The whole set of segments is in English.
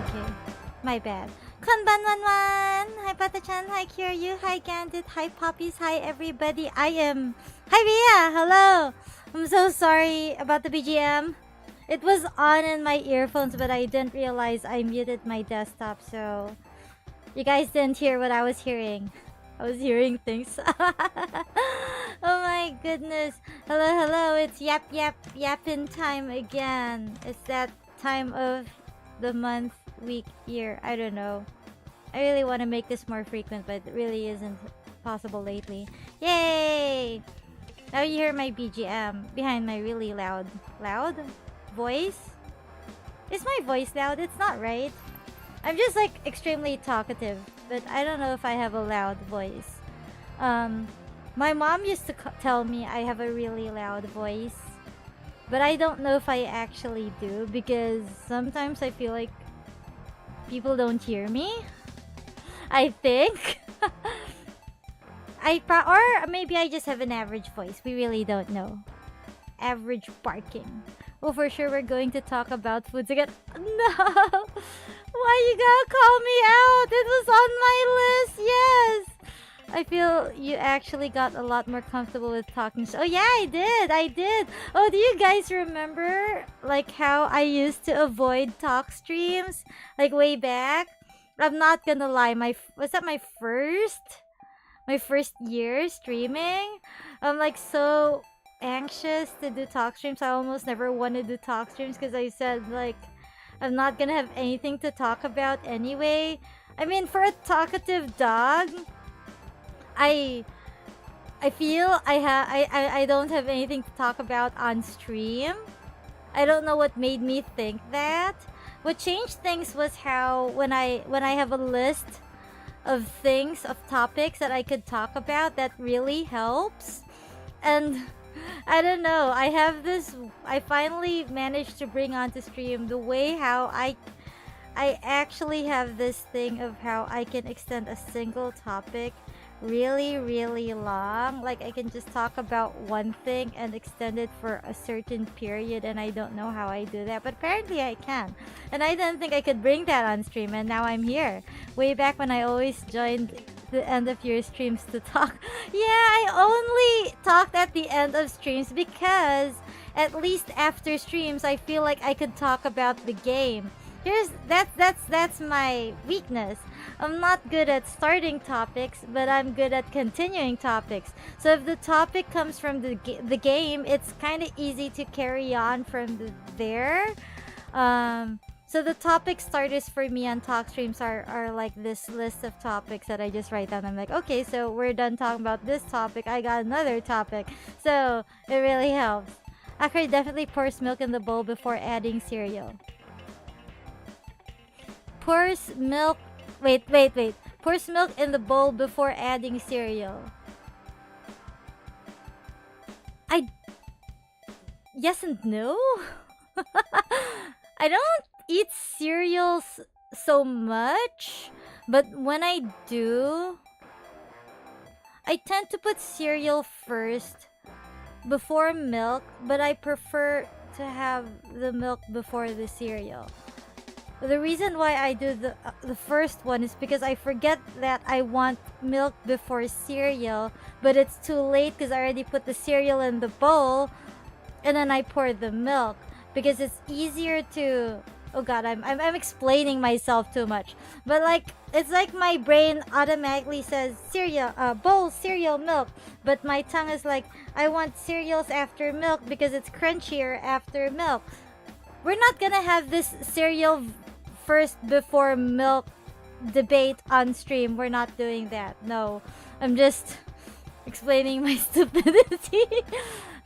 Okay. My bad. Konbanwanwan! Hi Patachan, hi Kiryu, hi Gandit, hi Pawppies, hi everybody. Hi Ria, hello! I'm so sorry about the BGM. It was on in my earphones, but I didn't realize I muted my desktop, so you guys didn't hear what I was hearing. I was hearing things. Oh my goodness. Hello, it's yappin time again. It's that time of the month, week, year. I don't know. I really want to make this more frequent, but it really isn't possible lately. Yay! Now you hear my BGM behind my really loud voice. Is my voice loud? It's not, right? I'm just like extremely talkative, but I don't know if I have a loud voice. My mom used to tell me I have a really loud voice, but I don't know if I actually do, because sometimes I feel like people don't hear me. I think. Or maybe I just have an average voice. We really don't know. Average barking. Oh, for sure we're going to talk about foods again. No! Why you gotta call me out? It was on my list, yes! I feel you actually got a lot more comfortable with talking. Oh yeah, I did. Oh, do you guys remember like how I used to avoid talk streams? Like way back? I'm not gonna lie, was that my first year streaming? I'm like so anxious to do talk streams. I almost never wanted to do talk streams because I said like I'm not gonna have anything to talk about anyway. I mean, for a talkative dog, I feel I don't have anything to talk about on stream. I don't know what made me think that. What changed things was how when I have a list of things, of topics that I could talk about, that really helps. And I don't know, I finally managed to bring onto stream the way how I actually have this thing of how I can extend a single topic really, really long. Like I can just talk about one thing and extend it for a certain period, and I don't know how I do that, but apparently I can. And I didn't think I could bring that on stream, and now I'm here. Way back when I always joined the end of your streams to talk. Yeah, I only talked at the end of streams because at least after streams I feel like I could talk about the game. That's my weakness. I'm not good at starting topics, but I'm good at continuing topics. So if the topic comes from the game, it's kind of easy to carry on from there. So the topic starters for me on talk streams are like this list of topics that I just write down. I'm like, okay, so we're done talking about this topic. I got another topic. So it really helps. Akari definitely pours milk in the bowl before adding cereal. Pours milk... Wait. Pours milk in the bowl before adding cereal. Yes and no? I don't eat cereals so much, but when I do, I tend to put cereal first before milk, but I prefer to have the milk before the cereal. The reason why I do the first one is because I forget that I want milk before cereal, but it's too late because I already put the cereal in the bowl, and then I pour the milk because it's easier to... Oh god, I'm explaining myself too much. But like, it's like my brain automatically says cereal, bowl, cereal, milk. But my tongue is like, I want cereals after milk because it's crunchier after milk. We're not gonna have this cereal first before milk debate on stream. We're not doing that. No, I'm just explaining my stupidity.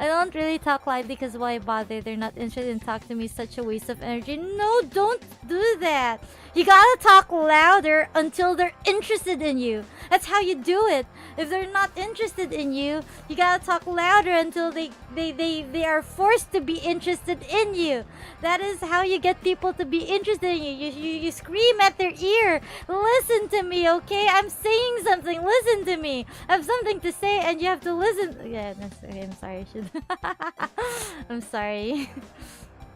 I don't really talk lively because why bother? They're not interested in talking to me. Such a waste of energy. No, don't do that. You gotta talk louder until they're interested in you. That's how you do it. If they're not interested in you, you gotta talk louder until they are forced to be interested in you. That is how you get people to be interested in you. You scream at their ear. Listen to me, okay? I'm saying something. Listen to me. I have something to say and you have to listen. Yeah, that's okay. I'm sorry. I'm sorry.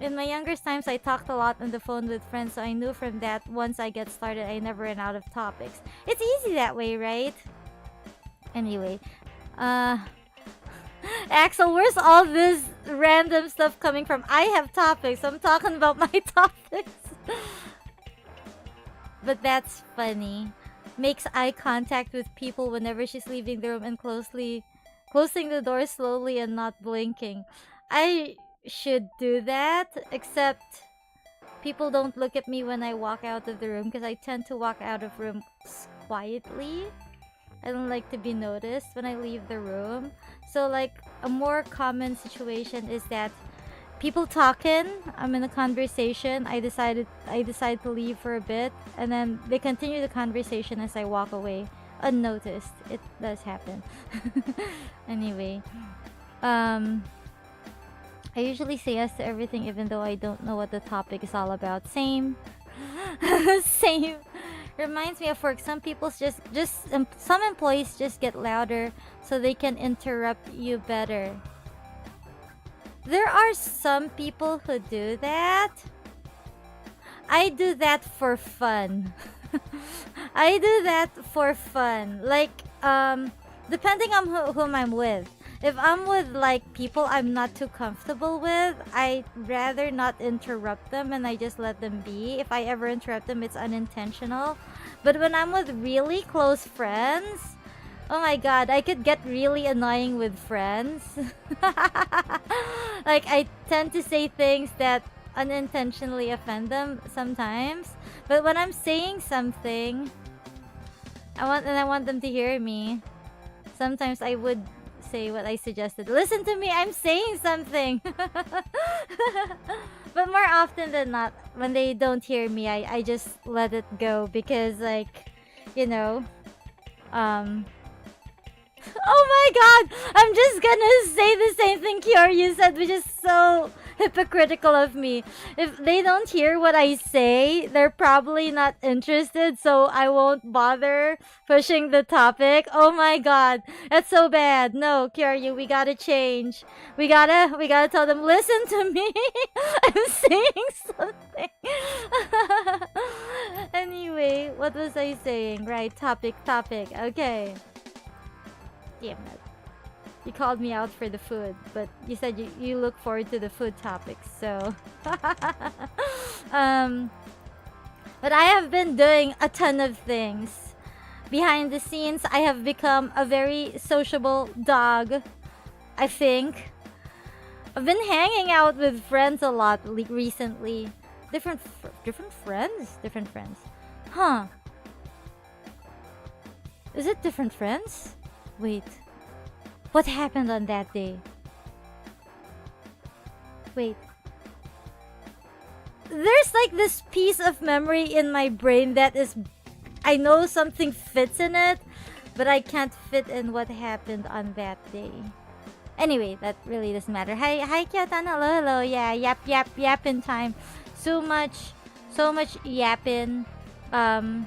In my younger times, I talked a lot on the phone with friends, so I knew from that once I get started, I never ran out of topics. It's easy that way, right? Anyway, Axel, where's all this random stuff coming from? I have topics. I'm talking about my topics. But that's funny. Makes eye contact with people whenever she's leaving the room and closing the door slowly and not blinking. I should do that, except people don't look at me when I walk out of the room because I tend to walk out of rooms quietly. I don't like to be noticed when I leave the room. So like a more common situation is that people talking, I'm in a conversation, I decide to leave for a bit, and then they continue the conversation as I walk away unnoticed. It does happen. Anyway, I usually say yes to everything even though I don't know what the topic is all about. Same. Same. Reminds me of work. Some some employees just get louder so they can interrupt you better. There are some people who do that. I do that for fun. I do that for fun. Like, depending on whom I'm with. If I'm with like people I'm not too comfortable with, I'd rather not interrupt them and I just let them be. If I ever interrupt them, it's unintentional. But when I'm with really close friends, oh my god, I could get really annoying with friends. Like, I tend to say things that unintentionally offend them sometimes. But when I'm saying something, I want them to hear me, sometimes I would say what I suggested. Listen to me, I'm saying something. But more often than not, when they don't hear me, I just let it go because, like, you know, oh my god! I'm just gonna say the same thing Kyoryu said, which is so hypocritical of me. If they don't hear what I say, they're probably not interested, so I won't bother pushing the topic. Oh my god, that's so bad. No, Kyoryu, we gotta change. We gotta tell them, listen to me. I'm saying something. Anyway, what was I saying? Right, topic. Okay. Damn it. You called me out for the food, but you said you look forward to the food topics, so... But I have been doing a ton of things. Behind the scenes, I have become a very sociable dog, I think. I've been hanging out with friends a lot recently. Different friends? Different friends. Huh. Is it different friends? Wait. What happened on that day? Wait. There's like this piece of memory in my brain that is... I know something fits in it, but I can't fit in what happened on that day. Anyway, that really doesn't matter. Hi Kyotan, hello. Yeah, yappin time. So much yappin. And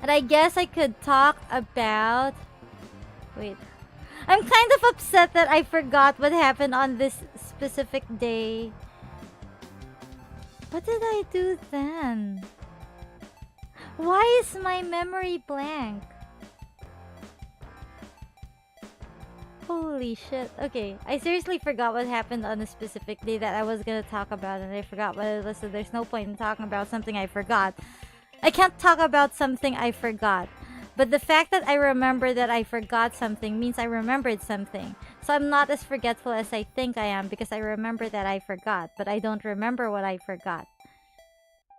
I guess I could talk about... Wait. I'm kind of upset that I forgot what happened on this specific day. What did I do then? Why is my memory blank? Holy shit. Okay, I seriously forgot what happened on a specific day that I was gonna talk about, and I forgot what it was, so there's no point in talking about something I forgot. I can't talk about something I forgot. But the fact that I remember that I forgot something means I remembered something. So I'm not as forgetful as I think I am because I remember that I forgot, but I don't remember what I forgot.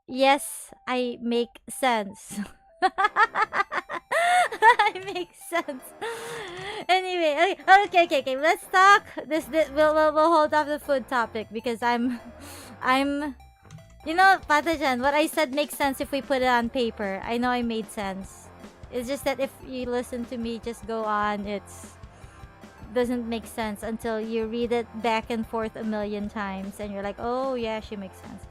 Yes, I make sense. I make sense. Anyway, okay. Let's talk. We'll hold off the food topic because I'm. You know, Patajan, what I said makes sense if we put it on paper. I know I made sense. It's just that if you listen to me just go on, it doesn't make sense until you read it back and forth a million times and you're like, oh yeah, she makes sense.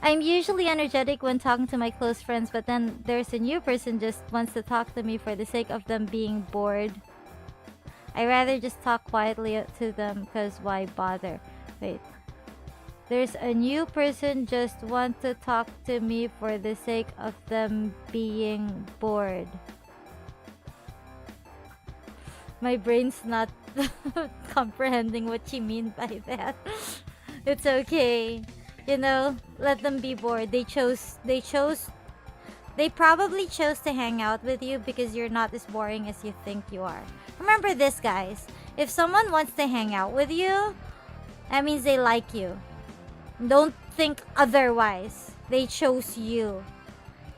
I'm usually energetic when talking to my close friends, but then there's a new person just wants to talk to me for the sake of them being bored. I rather just talk quietly to them because why bother? Wait. There's a new person just want to talk to me for the sake of them being bored. My brain's not comprehending what you mean by that. It's okay. You know, let them be bored. They probably chose to hang out with you because you're not as boring as you think you are. Remember this, guys. If someone wants to hang out with you, that means they like you. Don't think otherwise. They chose you.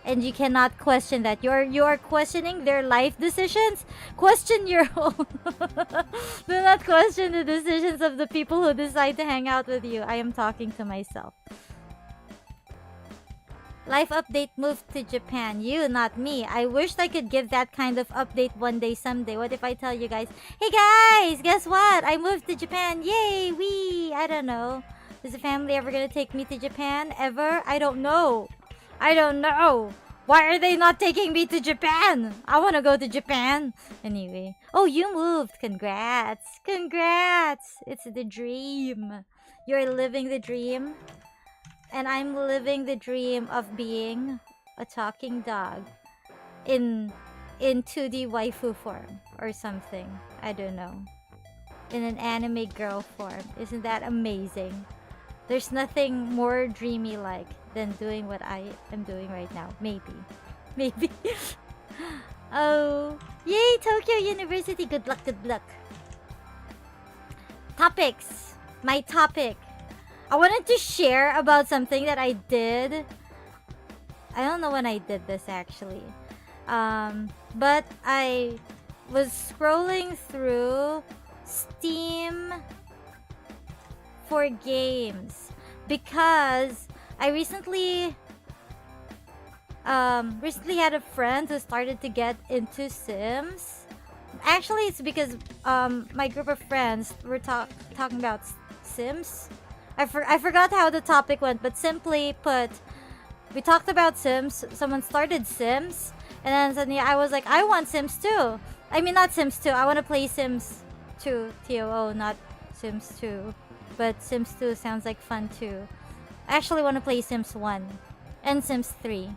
And you cannot question that. You are questioning their life decisions. Question your own. Do not question the decisions of the people who decide to hang out with you. I am talking to myself. Life update, moved to Japan. You, not me. I wished I could give that kind of update one day, someday. What if I tell you guys, hey guys, guess what? I moved to Japan. Yay, wee. I don't know. Is the family ever gonna take me to Japan? Ever? I don't know. I don't know. Why are they not taking me to Japan? I want to go to Japan. Anyway. Oh, you moved. Congrats. Congrats. It's the dream. You're living the dream. And I'm living the dream of being a talking dog in 2D waifu form or something. I don't know. In an anime girl form. Isn't that amazing? There's nothing more dreamy like than doing what I am doing right now. Maybe. Maybe. Oh. Yay, Tokyo University. Good luck, good luck. Topics. My topic. I wanted to share about something that I did. I don't know when I did this actually. But I was scrolling through Steam for games because I recently had a friend who started to get into Sims. Actually, it's because my group of friends were talking about Sims. I forgot how the topic went, but simply put, we talked about Sims. Someone started Sims, and then suddenly I was like, I want Sims 2. I mean, not Sims 2. I want to play Sims 2. TOO, not Sims 2. But Sims 2 sounds like fun too. I actually want to play Sims 1 and Sims 3.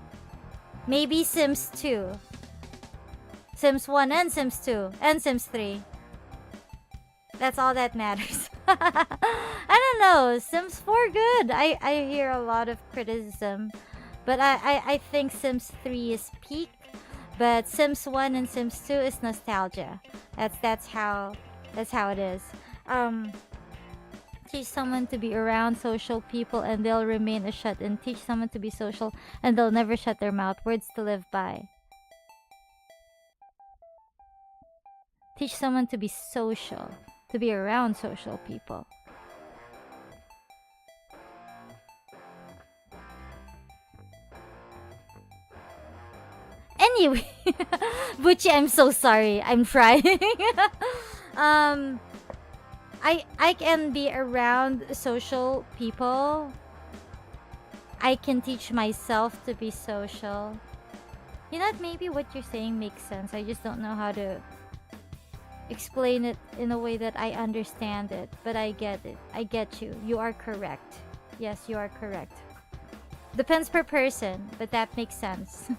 Maybe Sims 2. Sims 1 and Sims 2 and Sims 3. That's all that matters. I don't know. Sims 4 good. I hear a lot of criticism. But I think Sims 3 is peak. But Sims 1 and Sims 2 is nostalgia. That's how it is. Teach someone to be around social people and they'll remain a shut-in. Teach someone to be social and they'll never shut their mouth. Words to live by. Teach someone to be social. To be around social people. Anyway. Buchi, I'm so sorry. I'm trying. I can be around social people. I can teach myself to be social. You know, maybe what you're saying makes sense. I just don't know how to explain it in a way that I understand it. But I get it. I get you. You are correct. Yes, you are correct. Depends per person, but that makes sense.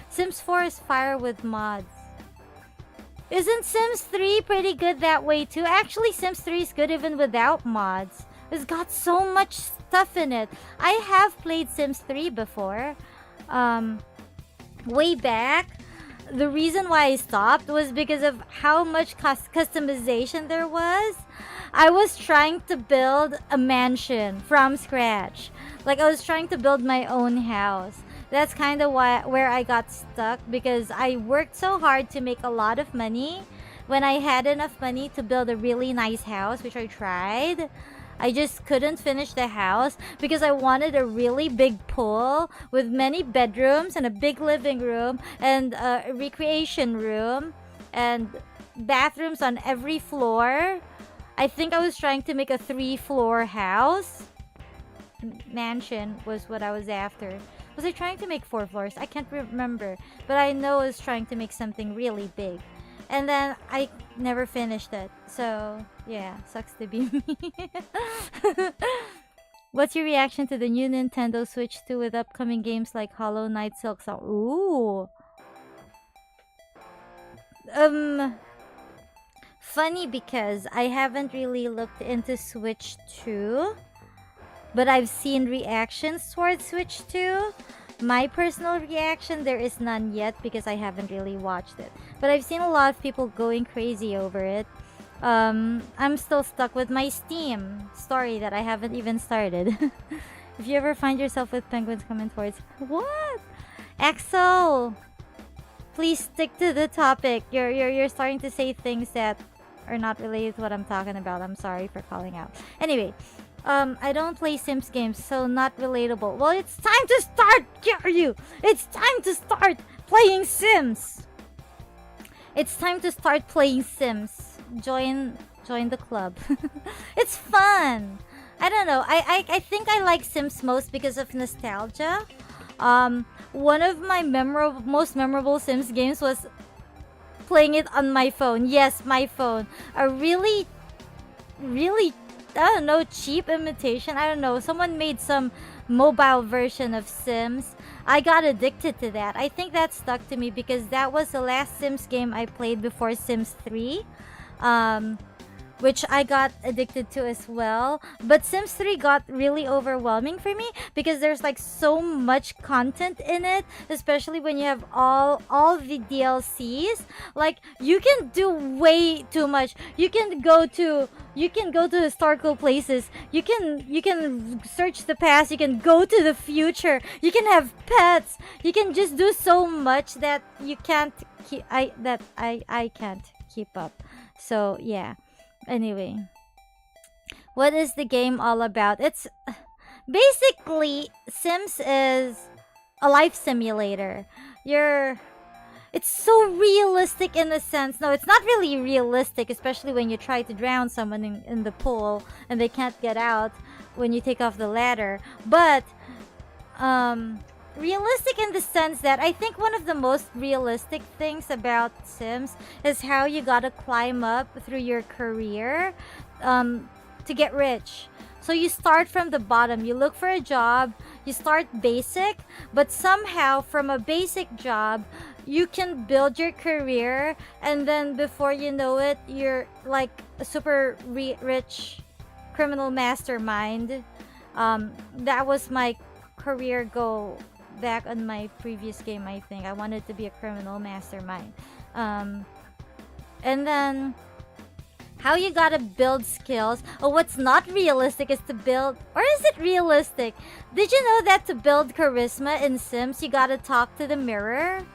Sims 4 is fire with mods. Isn't Sims 3 pretty good that way too? Actually, Sims 3 is good even without mods. It's got so much stuff in it. I have played Sims 3 before. Way back. The reason why I stopped was because of how much customization there was. I was trying to build a mansion from scratch. Like, I was trying to build my own house. That's kind of where I got stuck, because I worked so hard to make a lot of money. When I had enough money to build a really nice house, which I tried, I just couldn't finish the house because I wanted a really big pool with many bedrooms and a big living room and a recreation room and bathrooms on every floor. I think I was trying to make a 3-floor house. Mansion was what I was after. Was I trying to make 4 floors? I can't remember. But I know I was trying to make something really big. And then I never finished it. So, yeah, sucks to be me. What's your reaction to the new Nintendo Switch 2 with upcoming games like Hollow Knight, Silk Song? Ooh. Funny because I haven't really looked into Switch 2, but I've seen reactions towards Switch 2. My personal reaction, there is none yet because I haven't really watched it. But I've seen a lot of people going crazy over it. I'm still stuck with my Steam story that I haven't even started. If you ever find yourself with penguins coming towards... What? Axel! Please stick to the topic. You're starting to say things that are not related to what I'm talking about. I'm sorry for calling out. Anyway, I don't play Sims games, so not relatable. Well, it's time to start, Kiryu! It's time to start playing Sims! It's time to start playing Sims. Join the club. It's fun! I don't know. I think I like Sims most because of nostalgia. One of my most memorable Sims games was playing it on my phone. Yes, my phone. A really, I don't know, cheap imitation. I don't know. Someone made some mobile version of Sims. I got addicted to that. I think that stuck to me because that was the last Sims game I played before Sims 3. Which I got addicted to as well. But Sims 3 got really overwhelming for me because there's like so much content in it, especially when you have all the DLCs. Like you can do way too much. You can go to historical places. You can search the past. You can go to the future. You can have pets. You can just do so much that you can't keep. I can't keep up. So yeah. Anyway, what is the game all about? It's basically Sims is a life simulator. It's so realistic in a sense. No, it's not really realistic, especially when you try to drown someone in the pool and they can't get out when you take off the ladder. But realistic in the sense that I think one of the most realistic things about Sims is how you gotta climb up through your career to get rich. So you start from the bottom, you look for a job, you start basic, but somehow from a basic job you can build your career, and then before you know it you're like a super rich criminal mastermind. That was my career goal back on my previous game. I think I wanted to be a criminal mastermind. And then how you gotta build skills. Oh, what's not realistic is to build, or is it realistic? Did you know that to build charisma in Sims you gotta talk to the mirror?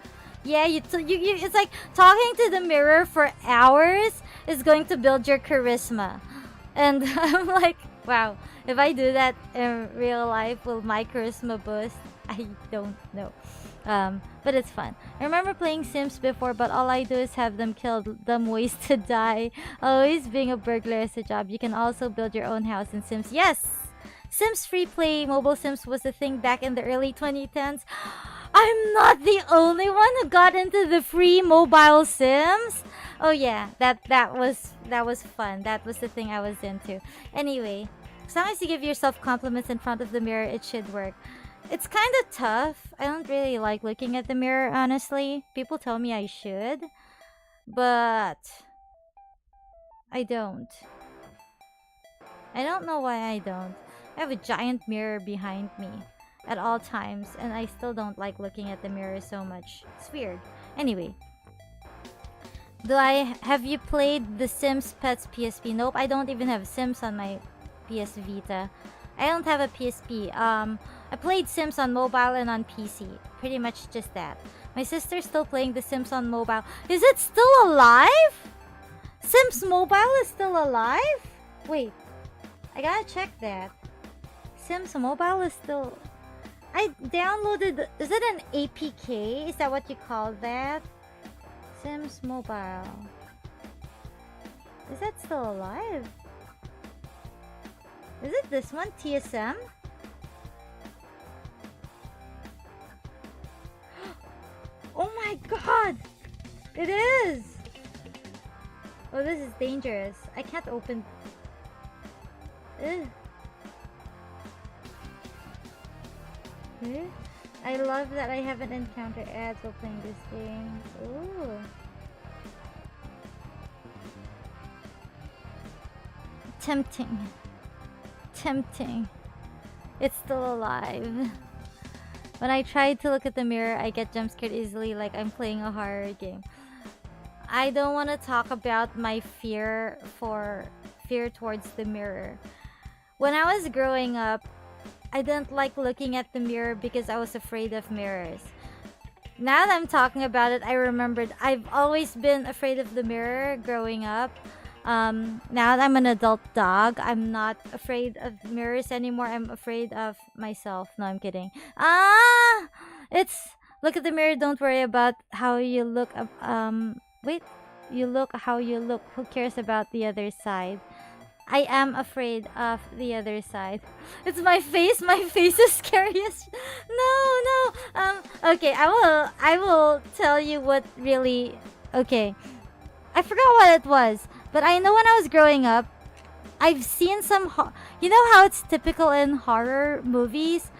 Yeah, it's like talking to the mirror for hours is going to build your charisma. And I'm like, wow, if I do that in real life, will my charisma boost? I don't know. But it's fun. I remember playing Sims before, but all I do is have them killed, dumb ways to die. Always being a burglar is a job. You can also build your own house in Sims. Yes! Sims Free Play Mobile Sims was a thing back in the early 2010s. I'm not the only one who got into the free mobile Sims. Oh yeah, that was fun. That was the thing I was into. Anyway, as long as you give yourself compliments in front of the mirror, it should work. It's kind of tough. I don't really like looking at the mirror, honestly. People tell me I should, but I don't. I don't know why I don't. I have a giant mirror behind me at all times, and I still don't like looking at the mirror so much. It's weird. Anyway, have you played The Sims Pets PSP? Nope, I don't even have Sims on my PS Vita. I don't have a PSP. I played Sims on mobile and on PC. Pretty much just that. My sister's still playing The Sims on mobile. Is it still alive? Sims Mobile is still alive? Wait, I gotta check that. Sims Mobile is still... I downloaded... Is it an APK? Is that what you call that? Sims Mobile. Is that still alive? Is it this one? TSM? Oh my god! It is! Oh, this is dangerous. I can't open... Ugh. Okay. I love that I haven't encountered ads while playing this game. Ooh. Tempting. Tempting. It's still alive. When I try to look at the mirror, I get jump scared easily like I'm playing a horror game. I don't want to talk about my fear towards the mirror. When I was growing up, I didn't like looking at the mirror because I was afraid of mirrors. Now that I'm talking about it, I remembered I've always been afraid of the mirror growing up. Now that I'm an adult dog, I'm not afraid of mirrors anymore. I'm afraid of myself. No, I'm kidding. It's look at the mirror. Don't worry about how you look. Wait, you look how you look. Who cares about the other side? I am afraid of the other side. It's my face. My face is scariest. No. Okay, I will tell you what really. Okay, I forgot what it was, but I know when I was growing up, I've seen some. You know how it's typical in horror movies,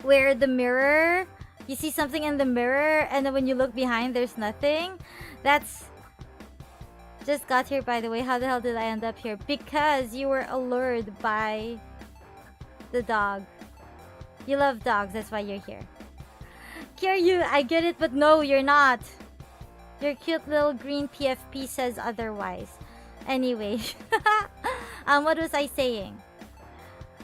where the mirror, you see something in the mirror, and then when you look behind, there's nothing. That's. Just got here, by the way. How the hell did I end up here? Because you were allured by the dog. You love dogs, that's why you're here. Kiryu, I get it, but no, you're not. Your cute little green PFP says otherwise. Anyway, what was I saying?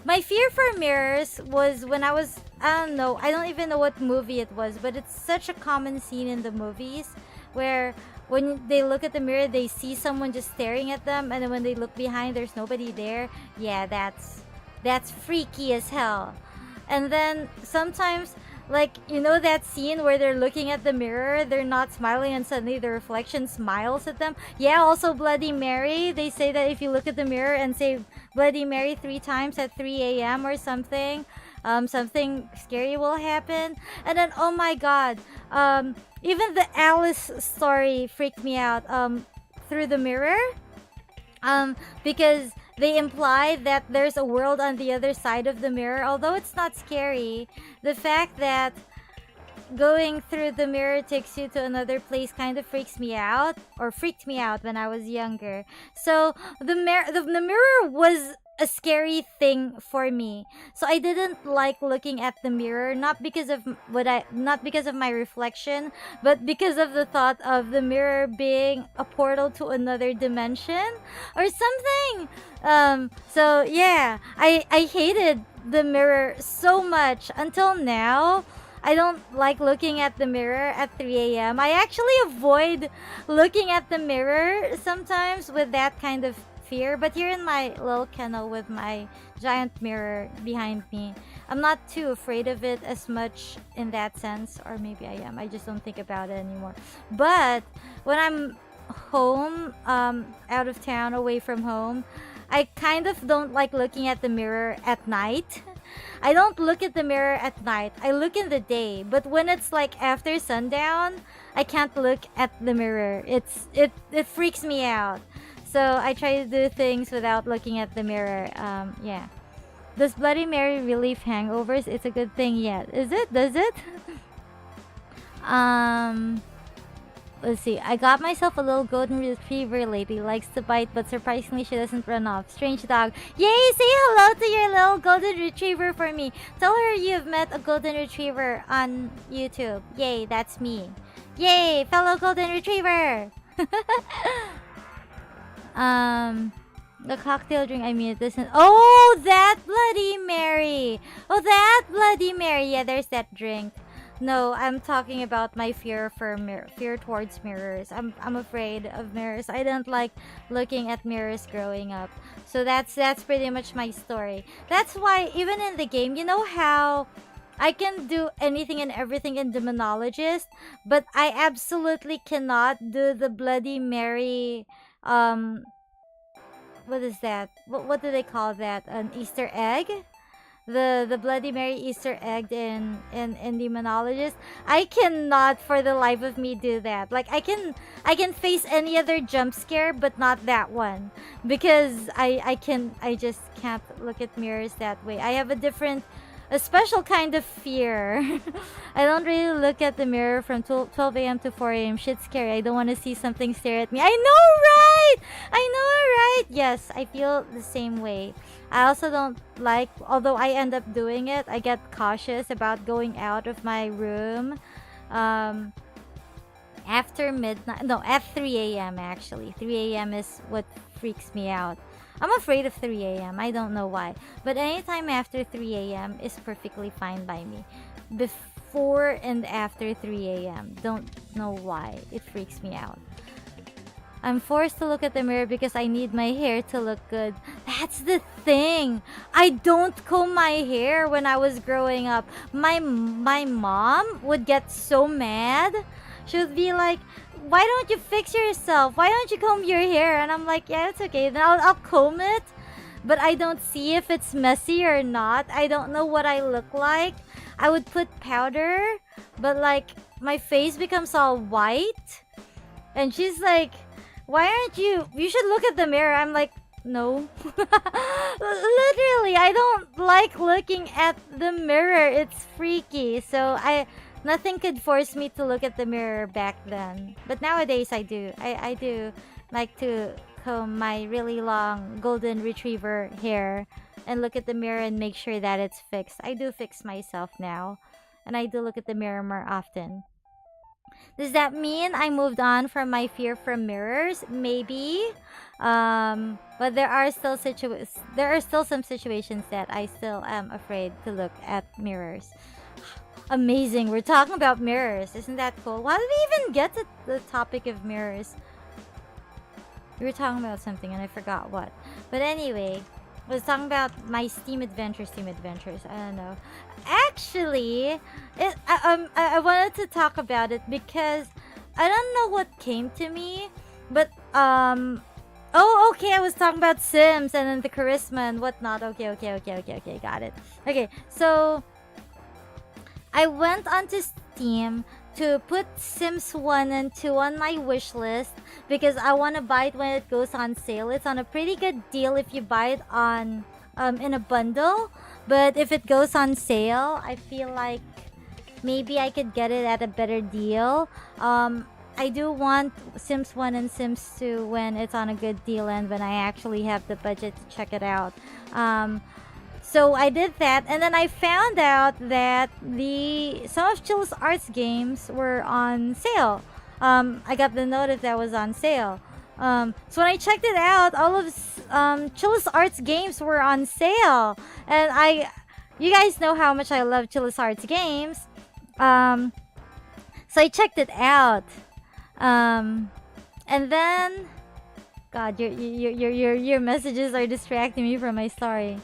My fear for mirrors was when I was, I don't even know what movie it was, but it's such a common scene in the movies where when they look at the mirror, they see someone just staring at them, and then when they look behind, there's nobody there. Yeah, that's freaky as hell. And then sometimes, like, you know that scene where they're looking at the mirror, they're not smiling, and suddenly the reflection smiles at them? Yeah, also Bloody Mary. They say that if you look at the mirror and say Bloody Mary 3 times at 3 a.m. or something, something scary will happen. And then, oh my god, even the Alice story freaked me out through the mirror, because they imply that there's a world on the other side of the mirror. Although it's not scary, the fact that going through the mirror takes you to another place kind of freaked me out when I was younger. So the mirror was a scary thing for me. So I didn't like looking at the mirror, not because of my reflection, but because of the thought of the mirror being a portal to another dimension or something. So yeah, I hated the mirror so much until now. I don't like looking at the mirror at 3 a.m. I actually avoid looking at the mirror sometimes with that kind of fear. But here in my little kennel with my giant mirror behind me, I'm not too afraid of it as much in that sense. Or maybe I am. I just don't think about it anymore. But when I'm home, out of town, away from home, I kind of don't like looking at the mirror at night. I don't look at the mirror at night. I look in the day. But when it's like after sundown, I can't look at the mirror. It freaks me out. So I try to do things without looking at the mirror. Yeah. Does Bloody Mary relieve hangovers? It's a good thing yet. Is it? Does it? Let's see. I got myself a little golden retriever lately. Likes to bite, but surprisingly she doesn't run off. Strange dog. Yay! Say hello to your little golden retriever for me. Tell her you've met a golden retriever on YouTube. Yay, that's me. Yay, fellow golden retriever! The cocktail drink, I mean, it doesn't... Oh, that Bloody Mary! Oh, that Bloody Mary! Yeah, there's that drink. No, I'm talking about my fear towards mirrors. I'm afraid of mirrors. I don't like looking at mirrors growing up. So that's pretty much my story. That's why even in the game, you know how I can do anything and everything in Demonologist, but I absolutely cannot do the Bloody Mary. What is that? What do they call that? An Easter egg? The Bloody Mary Easter egg in Demonologist. I cannot for the life of me do that. Like I can face any other jump scare, but not that one, because I just can't look at mirrors that way. I have a different a special kind of fear. I don't really look at the mirror from 12 a.m. to 4 a.m. Shit's scary. I don't want to see something stare at me. I know, right? I know, right? Yes, I feel the same way. I also don't like, although I end up doing it, I get cautious about going out of my room after midnight. No, at 3 a.m. actually. 3 a.m. is what freaks me out. I'm afraid of 3 a.m. I don't know why. But anytime after 3 a.m. is perfectly fine by me. Before and after 3 a.m. Don't know why. It freaks me out. I'm forced to look at the mirror because I need my hair to look good. That's the thing. I don't comb my hair when I was growing up. My mom would get so mad. She would be like, why don't you fix yourself? Why don't you comb your hair? And I'm like, yeah, it's okay. Then I'll comb it. But I don't see if it's messy or not. I don't know what I look like. I would put powder, but like my face becomes all white. And she's like, why aren't you should look at the mirror. I'm like, no. Literally, I don't like looking at the mirror. It's freaky. So nothing could force me to look at the mirror back then. But nowadays I do. I do like to comb my really long golden retriever hair and look at the mirror and make sure that it's fixed. I do fix myself now. And I do look at the mirror more often. Does that mean I moved on from my fear from mirrors? Maybe. But there are still some situations that I still am afraid to look at mirrors. Amazing. We're talking about mirrors. Isn't that cool? Why did we even get to the topic of mirrors? We were talking about something and I forgot what. But anyway, I was talking about my Steam adventures. I don't know. Actually, I wanted to talk about it because I don't know what came to me. But, oh, okay, I was talking about Sims and then the charisma and whatnot. Okay, got it. Okay, so I went onto Steam to put Sims 1 and 2 on my wish list because I want to buy it when it goes on sale. It's on a pretty good deal if you buy it on in a bundle, but if it goes on sale, I feel like maybe I could get it at a better deal. I do want Sims 1 and Sims 2 when it's on a good deal and when I actually have the budget to check it out. So I did that, and then I found out that some of Chill's Arts games were on sale. I got the notice that was on sale. So when I checked it out, all of Chill's Arts games were on sale, and you guys know how much I love Chill's Arts games. So I checked it out, and then, God, your messages are distracting me from my story.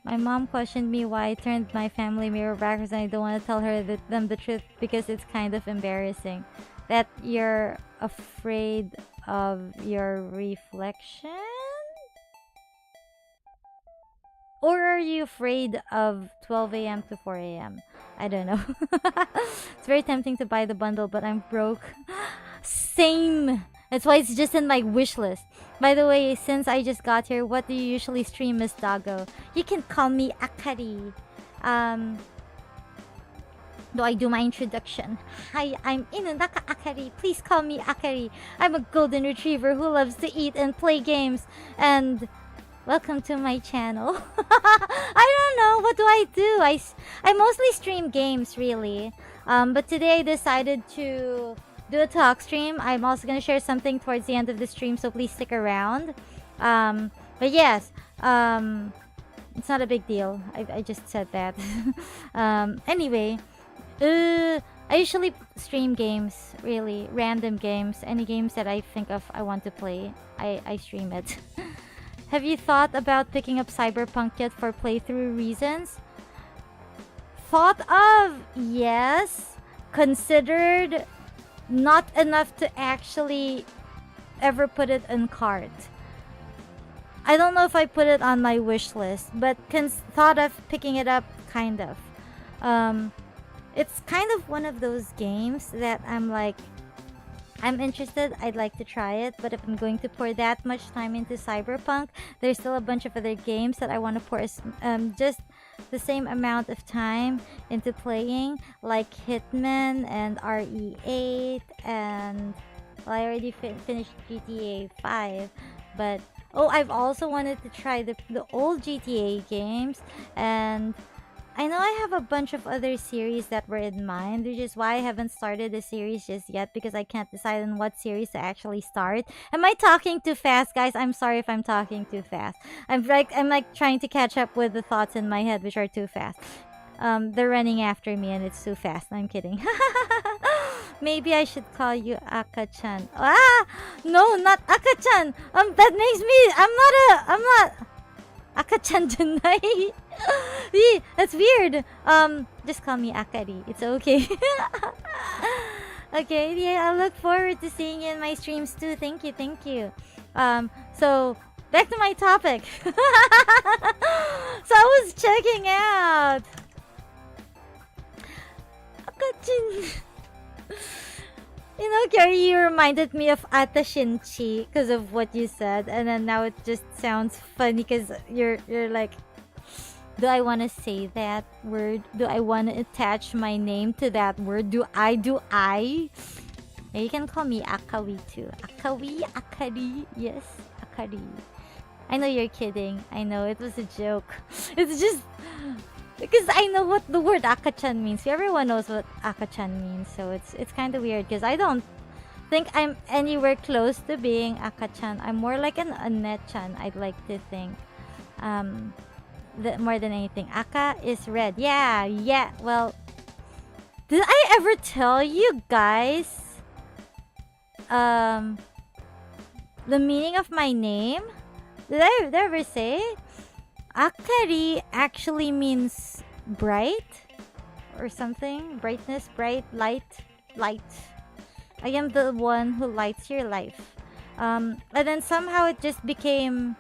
My mom questioned me why I turned my family mirror backwards and I don't want to tell her them the truth because it's kind of embarrassing. That you're afraid of your reflection? Or are you afraid of 12 a.m. to 4 a.m.? I don't know. It's very tempting to buy the bundle, but I'm broke. Same! That's why it's just in my wish list. By the way, since I just got here, what do you usually stream, Miss Dago? You can call me Akari. Do I do my introduction? Hi, I'm Inunaka Akari. Please call me Akari. I'm a golden retriever who loves to eat and play games. And welcome to my channel. I don't know. What do I do? I mostly stream games, really. But today I decided to do a talk stream. I'm also going to share something towards the end of the stream, so please stick around. But yes, it's not a big deal. I just said that. Anyway, I usually stream games, really. Random games. Any games that I think of I want to play, I stream it. Have you thought about picking up Cyberpunk yet for playthrough reasons? Thought of, yes. Considered, not enough to actually ever put it in cart. I don't know if I put it on my wish list, but thought of picking it up, kind of. It's kind of one of those games that I'm like, I'm interested, I'd like to try it, but if I'm going to pour that much time into Cyberpunk, there's still a bunch of other games that I want to pour just the same amount of time into playing like Hitman and RE8 and well, I already finished GTA 5, but oh, I've also wanted to try the old GTA games, and I know I have a bunch of other series that were in mind, which is why I haven't started the series just yet, because I can't decide on what series to actually start. Am I talking too fast, guys? I'm sorry if I'm talking too fast. I'm like trying to catch up with the thoughts in my head, which are too fast. They're running after me and it's too fast. I'm kidding. Maybe I should call you Aka-chan. Ah! No, not Aka-chan! That makes me... I'm not... Aka-chan tonight. That's weird. Just call me Akari. It's okay. Okay, yeah, I look forward to seeing you in my streams too. Thank you, thank you. So back to my topic. So I was checking out Aka-chan. You know, Gary, you reminded me of Atashinchi because of what you said, and then now it just sounds funny because you're like, do I want to say that word? Do I want to attach my name to that word? Do I? Yeah, you can call me Akawi too. Akawi, Akari, yes, Akari. I know you're kidding. I know it was a joke. It's just because I know what the word Aka-chan means. Everyone knows what Aka-chan means, so it's kind of weird because I don't think I'm anywhere close to being Aka-chan. I'm more like an Annette-chan, I'd like to think. More than anything. Aka is red. Yeah. Well, did I ever tell you guys the meaning of my name? Did I ever say? Akari actually means bright or something. Brightness, bright, light. I am the one who lights your life. And then somehow it just became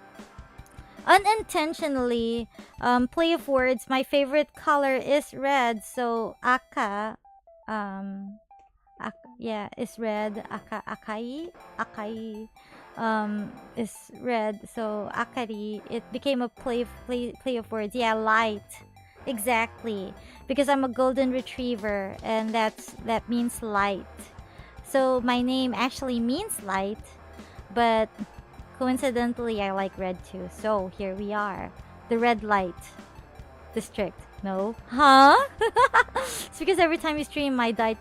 unintentionally play of words. My favorite color is red, so Aka is red. Akai is red, so Akari, it became a play of words. Yeah, light, exactly, because I'm a golden retriever and that means light, so my name actually means light, but coincidentally I like red too, so here we are, the red light district. No? Huh? It's because every time you stream, my day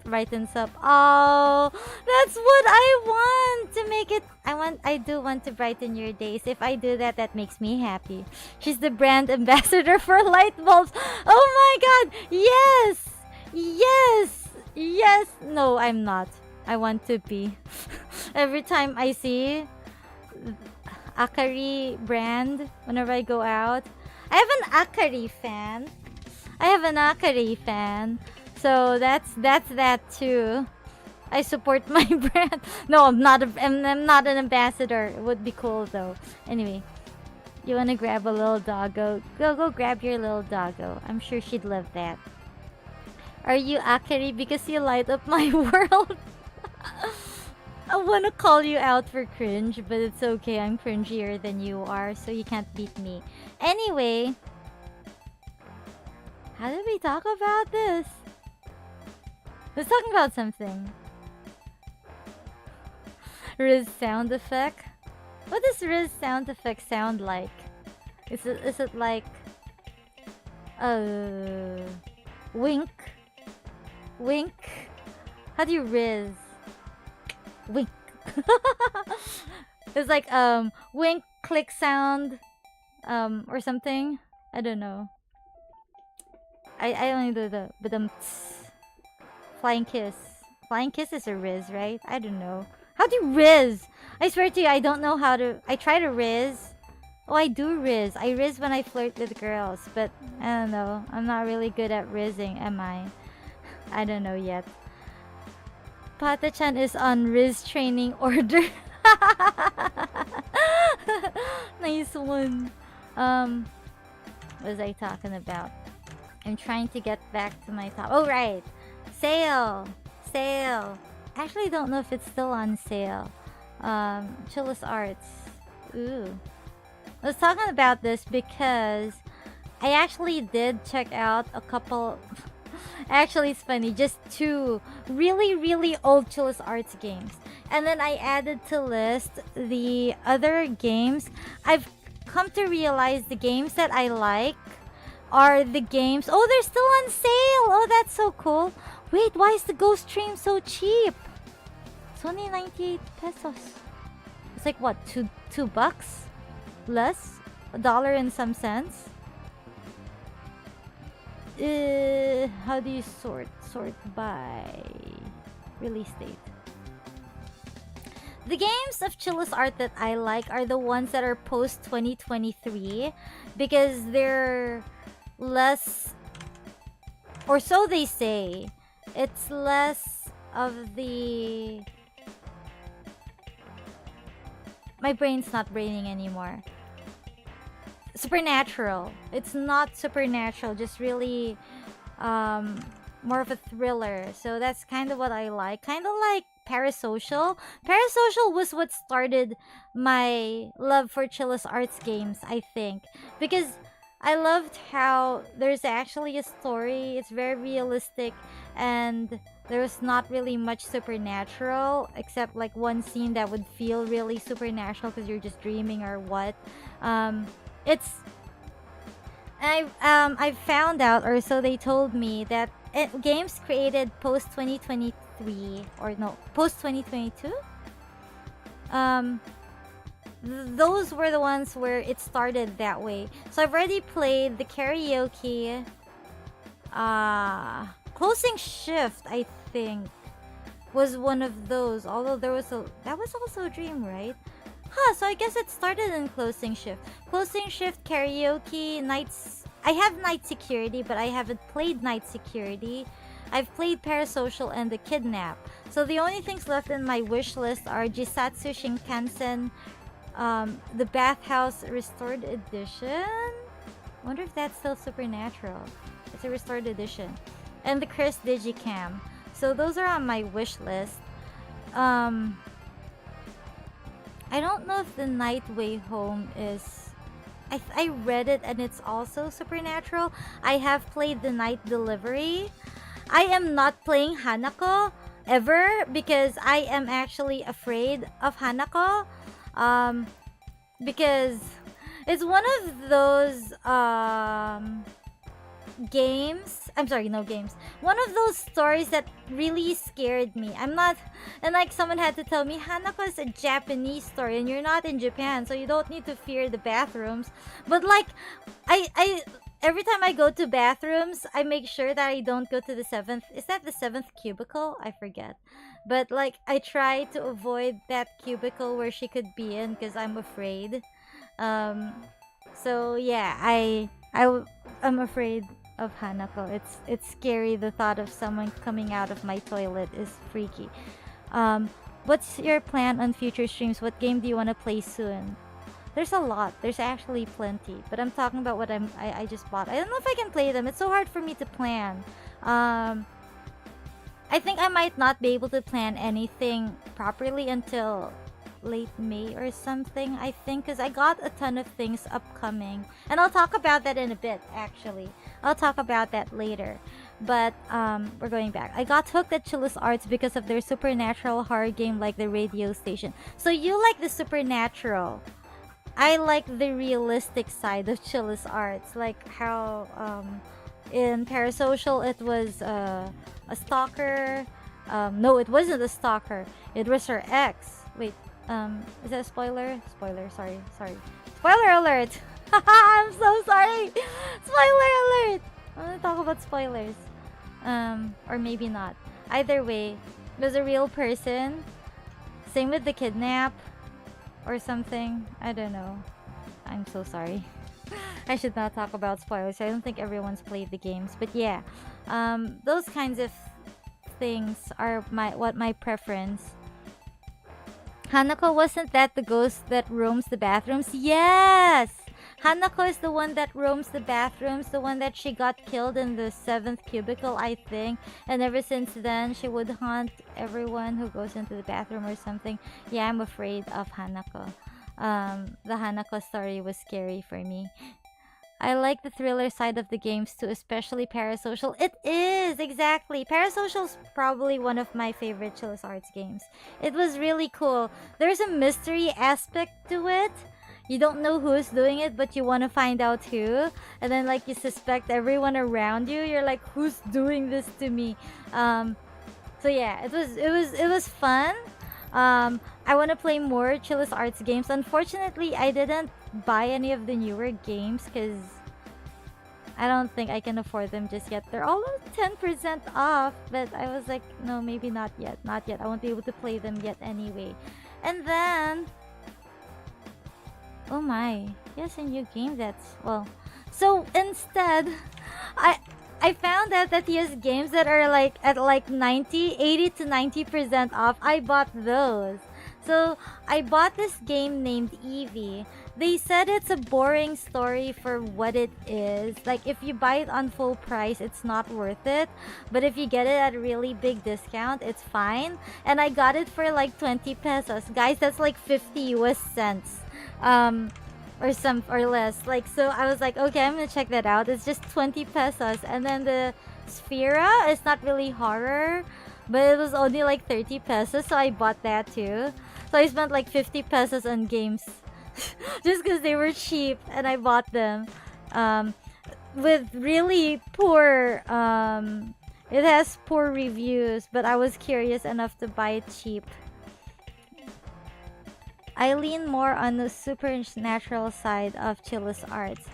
brightens up. Oh, that's what I want to make it. I do want to brighten your days. If I do that, that makes me happy. She's the brand ambassador for light bulbs. Oh my god! Yes! No, I'm not. I want to be. Every time I see Akari brand, whenever I go out, I have an Akari fan. So that's that too. I support my brand. No, I'm not an ambassador. It would be cool though. Anyway, you wanna grab a little doggo? Go grab your little doggo. I'm sure she'd love that. Are you Akari because you light up my world? I wanna call you out for cringe, but it's okay. I'm cringier than you are, so you can't beat me. Anyway, how did we talk about this? Let's talk about something. Riz sound effect. What does Riz sound effect sound like? Is it like wink? How do you Riz? Wink. It's like wink, click sound, or something. I don't know. I only do the flying kiss. Flying kiss is a Riz, right? I don't know. How do you Riz? I swear to you, I don't know how to. I try to Riz. Oh, I do Riz. I Riz when I flirt with girls, but I don't know. I'm not really good at Rizzing, am I? I don't know yet. Pata-chan is on Riz training order. Nice one. What was I talking about? I'm trying to get back to my top. Oh, right. Sale. I actually don't know if it's still on sale. Chillus Arts. Ooh. I was talking about this because I actually did check out a couple. Actually, it's funny. Just 2 really, really old Chillus Arts games. And then I added to list the other games. I've come to realize the games that I like are the games... Oh, they're still on sale! Oh, that's so cool. Wait, why is the Ghost Stream so cheap? It's only 98 pesos. It's like, what, two bucks? Less? $1 and some cents? How do you sort by release date? The games of Chillus Art that I like are the ones that are post 2023 because they're less, or so they say, it's less of the... My brain's not braining anymore. Supernatural. It's not supernatural, just really more of a thriller. So that's kind of what I like. Kind of like Parasocial. Parasocial was what started my love for Chillus Arts games, I think. Because I loved how there's actually a story. It's very realistic and there's not really much supernatural except like one scene that would feel really supernatural because you're just dreaming or what. I found out, or so they told me, that games created post 2023 or no, post 2022, those were the ones where it started that way. So I've already played the karaoke, closing shift, I think, was one of those. Although that was also a dream, right? Huh, so I guess it started in closing shift. Closing shift, karaoke, nights. I have night security, but I haven't played night security. I've played Parasocial and the Kidnap. So the only things left in my wish list are Jisatsu Shinkansen, the Bathhouse Restored Edition. Wonder if that's still supernatural. It's a restored edition. And the Chris Digicam. So those are on my wish list. I don't know if the Night Way Home is... I read it and it's also supernatural. I have played the Night Delivery. I am not playing Hanako ever because I am actually afraid of Hanako. Because it's one of those games. I'm sorry, no games. One of those stories that really scared me. I'm not, and like someone had to tell me, Hanako is a Japanese story and you're not in Japan, so you don't need to fear the bathrooms. But like, I every time I go to bathrooms, I make sure that I don't go to the 7th. Is that the 7th cubicle? I forget. But like, I try to avoid that cubicle where she could be in because I'm afraid. So yeah, I'm afraid of Hanako. It's scary. The thought of someone coming out of my toilet is freaky. What's your plan on future streams? What game do you want to play soon? There's a lot. There's actually plenty. But I'm talking about what I just bought. I don't know if I can play them. It's so hard for me to plan. I think I might not be able to plan anything properly until late May or something, I think, because I got a ton of things upcoming. And I'll talk about that in a bit, actually. I'll talk about that later. But we're going back. I got hooked at Chillus Arts because of their supernatural horror game like the radio station. So you like the supernatural. I like the realistic side of Chillus Arts. Like how in Parasocial it was a stalker. No, it wasn't a stalker. It was her ex. Wait, is that a spoiler? Spoiler, sorry. Spoiler alert! I'm so sorry! Spoiler alert! I want to talk about spoilers. Or maybe not. Either way, it was a real person. Same with the Kidnap. Or something. I don't know. I'm so sorry. I should not talk about spoilers. I don't think everyone's played the games. But yeah, those kinds of things are my preference. Hanako, wasn't that the ghost that roams the bathrooms? Yes! Hanako is the one that roams the bathrooms, the one that she got killed in the 7th cubicle, I think. And ever since then, she would haunt everyone who goes into the bathroom or something. Yeah, I'm afraid of Hanako. The Hanako story was scary for me. I like the thriller side of the games too, especially Parasocial. It is, exactly. Parasocial's probably one of my favorite Chili's Arts games. It was really cool. There's a mystery aspect to it. You don't know who's doing it, but you want to find out who. And then like you suspect everyone around you. You're like, who's doing this to me? So yeah, it was fun. I want to play more Chili's Arts games. Unfortunately, I didn't buy any of the newer games because I don't think I can afford them just yet. They're almost 10% off, but I was like, no, maybe not yet. Not yet. I won't be able to play them yet anyway. And then, oh my, yes, a new game that's, well, so instead, I found out that he has games that are like at like 80 to 90% off. I bought those. So I bought this game named Eevee. They said it's a boring story for what it is. Like if you buy it on full price, it's not worth it. But if you get it at a really big discount, it's fine. And I got it for like 20 pesos. Guys, that's like 50 US cents. Or less. Like, so I was like, okay, I'm gonna check that out. It's just 20 pesos. And then the Sphera is not really horror, but it was only like 30 pesos, so I bought that too. So I spent like 50 pesos on games just because they were cheap, and I bought them. With really poor it has poor reviews, but I was curious enough to buy it cheap. I lean more on the supernatural side of Chili's Arts.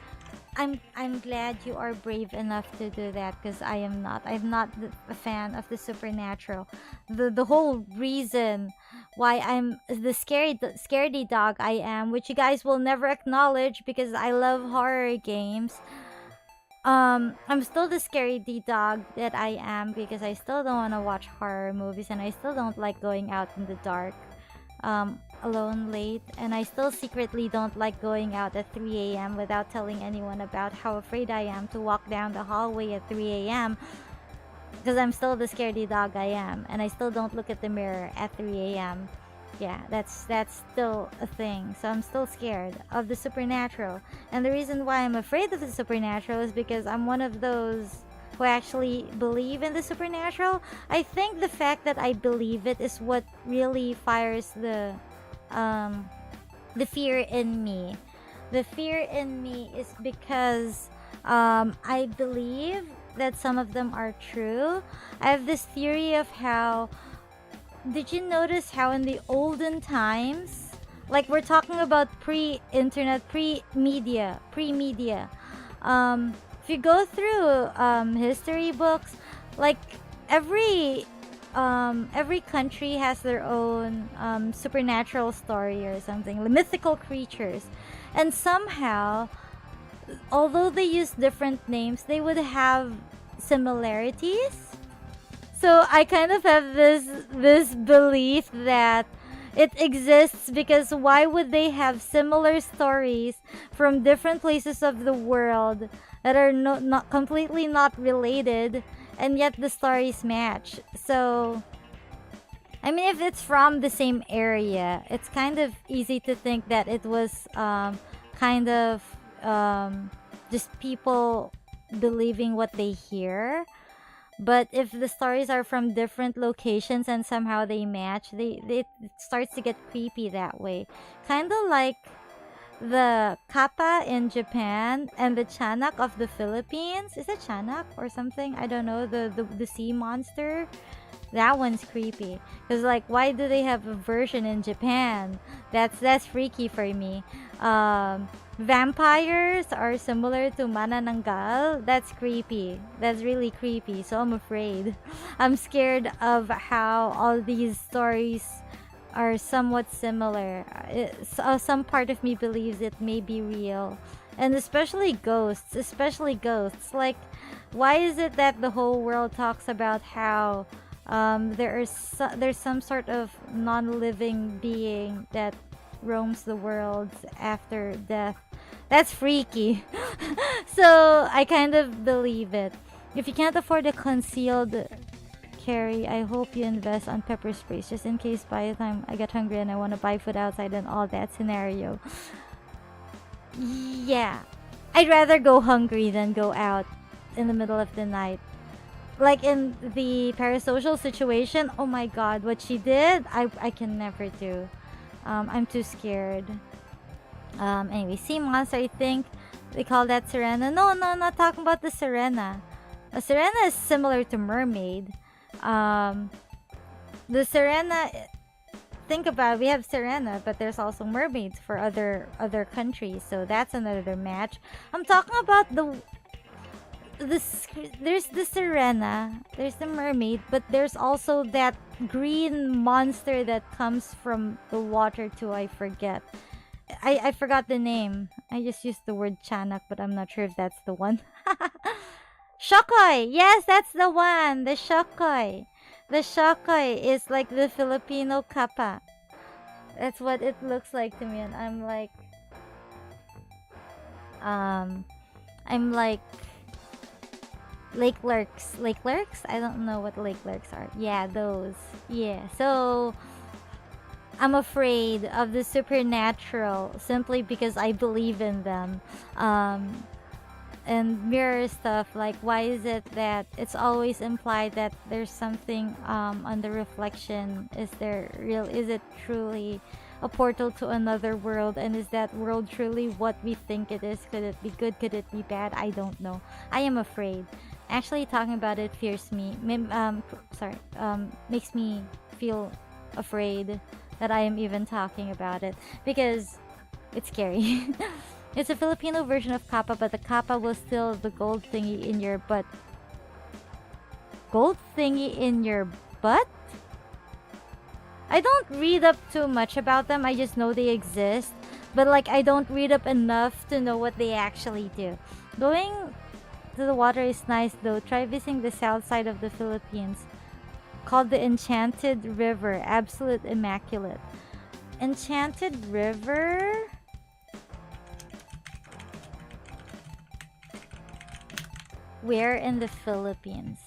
I'm glad you are brave enough to do that, because I am not. I'm not a fan of the supernatural. The whole reason why I'm the scaredy dog I am, which you guys will never acknowledge because I love horror games. I'm still the scaredy dog that I am because I still don't want to watch horror movies, and I still don't like going out in the dark. Alone late, and I still secretly don't like going out at 3 a.m. without telling anyone about how afraid I am to walk down the hallway at 3 a.m. because I'm still the scaredy dog I am, and I still don't look at the mirror at 3 a.m. Yeah, that's still a thing. So I'm still scared of the supernatural, and the reason why I'm afraid of the supernatural is because I'm one of those who actually believe in the supernatural. I think the fact that I believe it is what really fires the fear in me. The fear in me is because I believe that some of them are true. I have this theory of how, did you notice how in the olden times, like we're talking about pre-internet, pre-media, if you go through history books, like every country has their own supernatural story or something, mythical creatures, and somehow, although they use different names, they would have similarities. So I kind of have this belief that it exists, because why would they have similar stories from different places of the world that are not completely not related, and yet the stories match? So I mean, if it's from the same area, it's kind of easy to think that it was kind of just people believing what they hear. But if the stories are from different locations and somehow they match, it starts to get creepy that way. Kind of like the kappa in Japan and the chanak of the Philippines. Is it chanak or something? I don't know. The sea monster. That one's creepy. Because like, why do they have a version in Japan? That's freaky for me. Vampires are similar to manananggal. That's creepy. That's really creepy. So I'm afraid. I'm scared of how all these stories are somewhat similar. Some part of me believes it may be real. And especially ghosts. Like, why is it that the whole world talks about how there's some sort of non-living being that roams the world after death? That's freaky. So I kind of believe it. If you can't afford a concealed carry, I hope you invest on pepper sprays, just in case by the time I get hungry and I want to buy food outside and all that scenario. Yeah, I'd rather go hungry than go out in the middle of the night. Like in the parasocial situation, oh my god, what she did, I can never do. I'm too scared. Anyway, sea monster, I think they call that sirena. No, not talking about the sirena. A sirena is similar to mermaid. The sirena, think about it, we have sirena, but there's also mermaids for other countries, so that's another match. I'm talking about there's the sirena, there's the mermaid, but there's also that green monster that comes from the water too. I forget. I forgot the name. I just used the word chanak, but I'm not sure if that's the one. Shokoy! Yes, that's the one! The shokoy. The shokoy is like the Filipino kappa. That's what it looks like to me, and I'm like... Lake lurks. Lake lurks? I don't know what lake lurks are. Yeah, those. Yeah, so... I'm afraid of the supernatural simply because I believe in them. And mirror stuff, like why is it that it's always implied that there's something on the reflection? Is it truly a portal to another world, and is that world truly what we think it is? Could it be good? Could it be bad? I don't know. I am afraid. Actually, talking about it fears me. Makes me feel afraid that I am even talking about it because it's scary. It's a Filipino version of kappa, but the kappa was still the gold thingy in your butt. Gold thingy in your butt? I don't read up too much about them. I just know they exist. But like, I don't read up enough to know what they actually do. Going to the water is nice though. Try visiting the south side of the Philippines, called the Enchanted River. Absolute immaculate. Enchanted River? Where in the Philippines?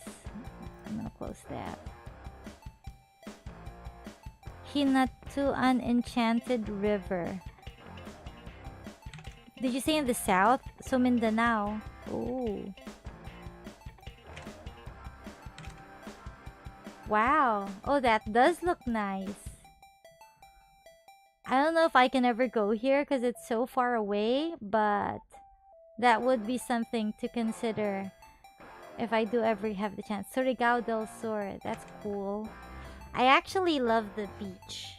I'm gonna close that. Hinatuan Enchanted River. Did you say in the south? So Mindanao. Oh. Wow. Oh, that does look nice. I don't know if I can ever go here because it's so far away, but that would be something to consider if I do ever have the chance. Surigao del Sur. That's cool. I actually love the beach.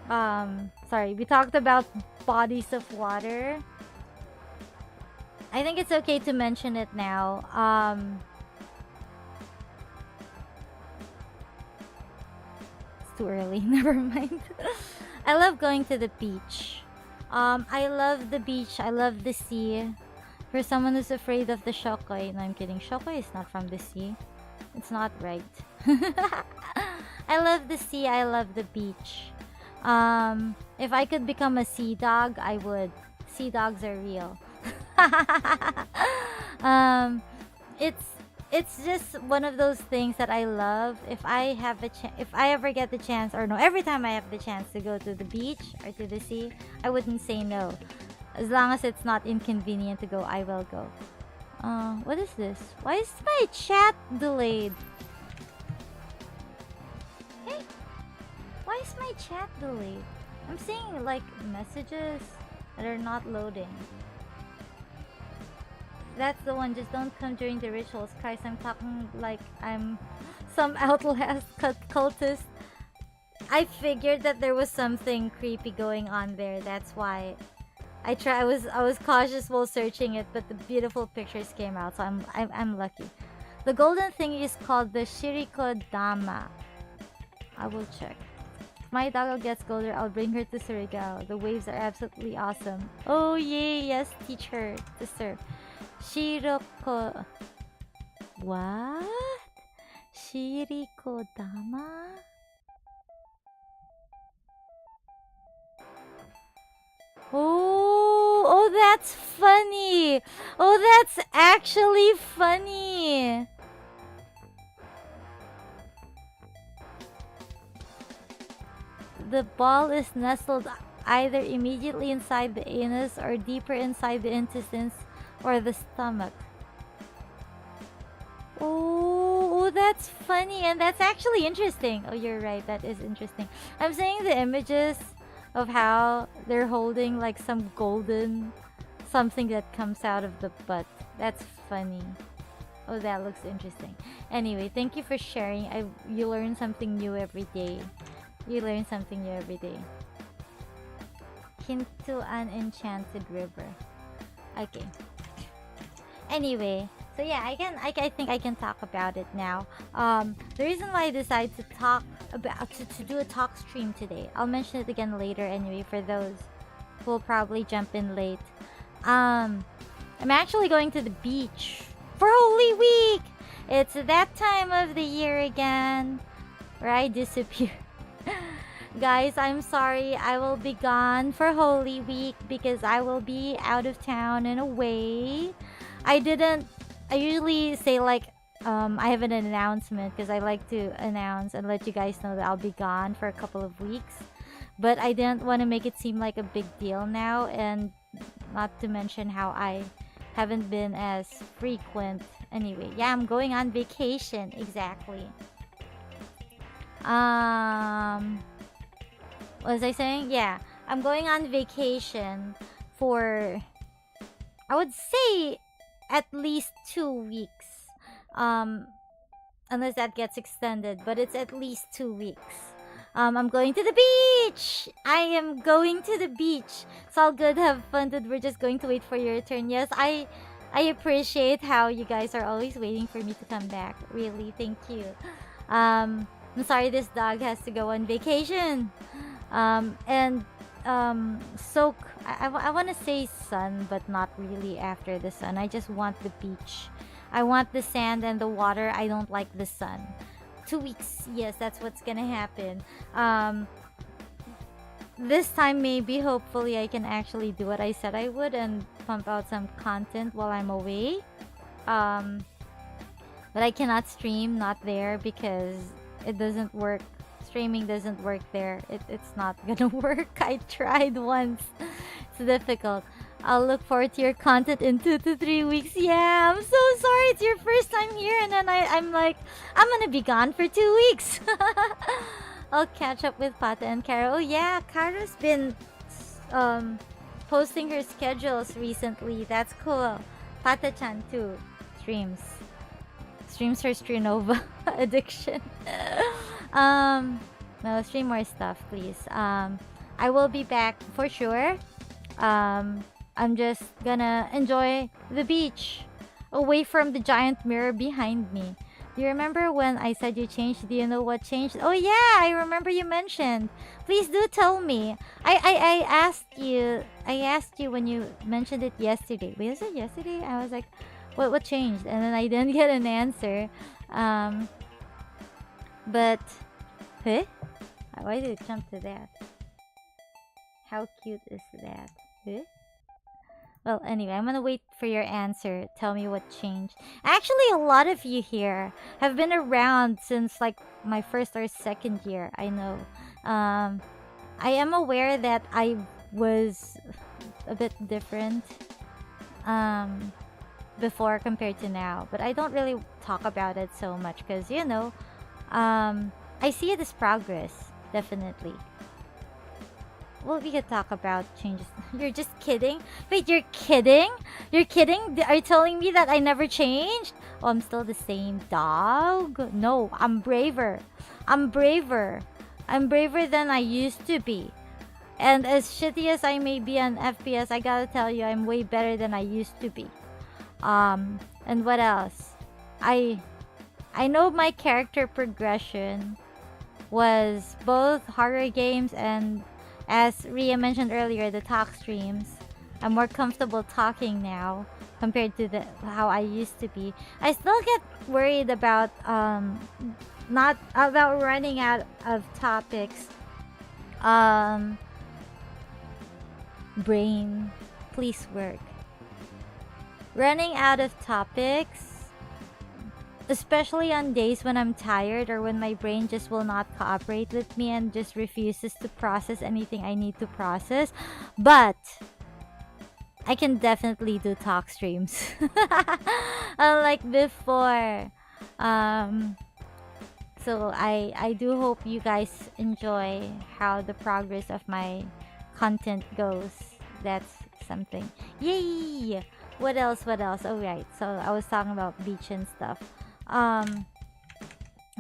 Sorry, we talked about bodies of water. I think it's okay to mention it now. It's too early. Never mind. I love going to the beach. I love the beach. I love the sea. For someone who's afraid of the shokoy. No, I'm kidding. Shokoy is not from the sea. It's not right. I love the sea. I love the beach. If I could become a sea dog, I would. Sea dogs are real. It's just one of those things that I love. If I ever get the chance, or no, every time I have the chance to go to the beach or to the sea, I wouldn't say no. As long as it's not inconvenient to go, I will go. What is this? Why is my chat delayed? Hey, why is my chat delayed? I'm seeing like messages that are not loading. That's the one. Just don't come during the rituals. Christ, I'm talking like I'm some outlast cultist. I figured that there was something creepy going on there. That's why I was cautious while searching it, but the beautiful pictures came out, so I'm lucky. The golden thing is called the Shiriko Dama. I will check. If my doggo gets golden, I'll bring her to Surigao. The waves are absolutely awesome. Oh yay, yes, teach her to surf. Shiriko... What? Shiriko Dama? Oh, that's funny. Oh, that's actually funny. The ball is nestled either immediately inside the anus or deeper inside the intestines or the stomach? Oh, that's funny, and that's actually interesting. Oh, you're right, that is interesting. I'm seeing the images of how they're holding like some golden something that comes out of the butt. That's funny. Oh, that looks interesting. Anyway, thank you for sharing. You learn something new every day. You learn something new every day. Hint to an enchanted river. Okay. Anyway, so yeah, I think I can talk about it now. The reason why I decided to talk about to do a talk stream today, I'll mention it again later anyway for those who will probably jump in late. I'm actually going to the beach for Holy Week. It's that time of the year again where I disappear. Guys, I'm sorry. I will be gone for Holy Week because I will be out of town and away. I usually say like I have an announcement because I like to announce and let you guys know that I'll be gone for a couple of weeks. But I didn't want to make it seem like a big deal now, and not to mention how I haven't been as frequent. Anyway, yeah, I'm going on vacation. Exactly. What was I saying? Yeah, I'm going on vacation for, I would say, at least 2 weeks. Unless that gets extended, but it's at least 2 weeks. I'm going to the beach! I am going to the beach. It's all good, have fun, dude. We're just going to wait for your return. Yes, I appreciate how you guys are always waiting for me to come back. Really, thank you. I'm sorry this dog has to go on vacation. Soak. I want to say sun, but not really after the sun. I just want the beach. I want the sand and the water. I don't like the sun. 2 weeks. Yes, that's what's gonna happen. This time maybe, hopefully, I can actually do what I said I would and pump out some content while I'm away. But I cannot stream, not there, because it doesn't work. Streaming doesn't work there. It's not gonna work. I tried once. It's difficult. I'll look forward to your content in 2 to 3 weeks. Yeah, I'm so sorry. It's your first time here, and then I'm like, I'm gonna be gone for 2 weeks. I'll catch up with Pata and Kara. Oh yeah, Kara's been posting her schedules recently. That's cool. Pata-chan too streams her Strinova addiction. No, stream more stuff, please. I will be back for sure. I'm just gonna enjoy the beach away from the giant mirror behind me. Do you remember when I said you changed? Do you know what changed? Oh yeah, I remember you mentioned. Please do tell me. I asked you when you mentioned it yesterday. Wait, was it yesterday? I was like, what changed? And then I didn't get an answer. But huh? Why did it jump to that? How cute is that? Huh? Well, anyway, I'm gonna wait for your answer. Tell me what changed. Actually, a lot of you here have been around since like my first or second year. I know. I am aware that I was a bit different before compared to now, but I don't really talk about it so much because, you know, I see it as progress, definitely. Well, we could talk about changes. You're just kidding? Wait, you're kidding? You're kidding? Are you telling me that I never changed? Oh, I'm still the same dog? No, I'm braver. I'm braver. I'm braver than I used to be. And as shitty as I may be on FPS, I gotta tell you, I'm way better than I used to be. And what else? I know my character progression was both horror games and, as Ria mentioned earlier, the talk streams. I'm more comfortable talking now compared to how I used to be. I still get worried about not about running out of topics. Brain, please work. Running out of topics, especially on days when I'm tired or when my brain just will not cooperate with me and just refuses to process anything I need to process. But I can definitely do talk streams. Unlike before. So I do hope you guys enjoy how the progress of my content goes. That's something. Yay! What else? Oh right. So I was talking about beach and stuff. I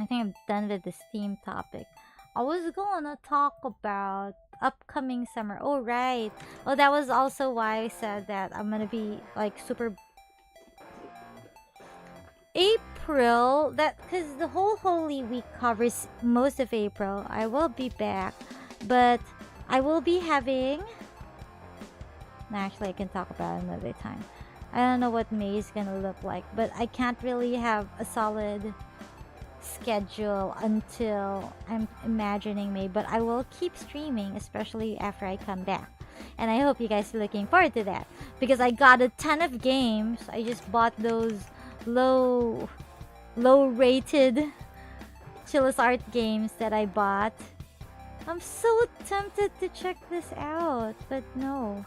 think I'm done with this theme topic. I was gonna talk about upcoming summer. Oh right. Oh, that was also why I said that I'm gonna be like super April, that because the whole Holy Week covers most of April. I will be back, but I will be having. Actually, I can talk about it another time. I don't know what May is gonna look like, but I can't really have a solid schedule until I'm imagining May. But I will keep streaming, especially after I come back. And I hope you guys are looking forward to that because I got a ton of games. I just bought those low rated Chillus Art games that I bought. I'm so tempted to check this out, but no.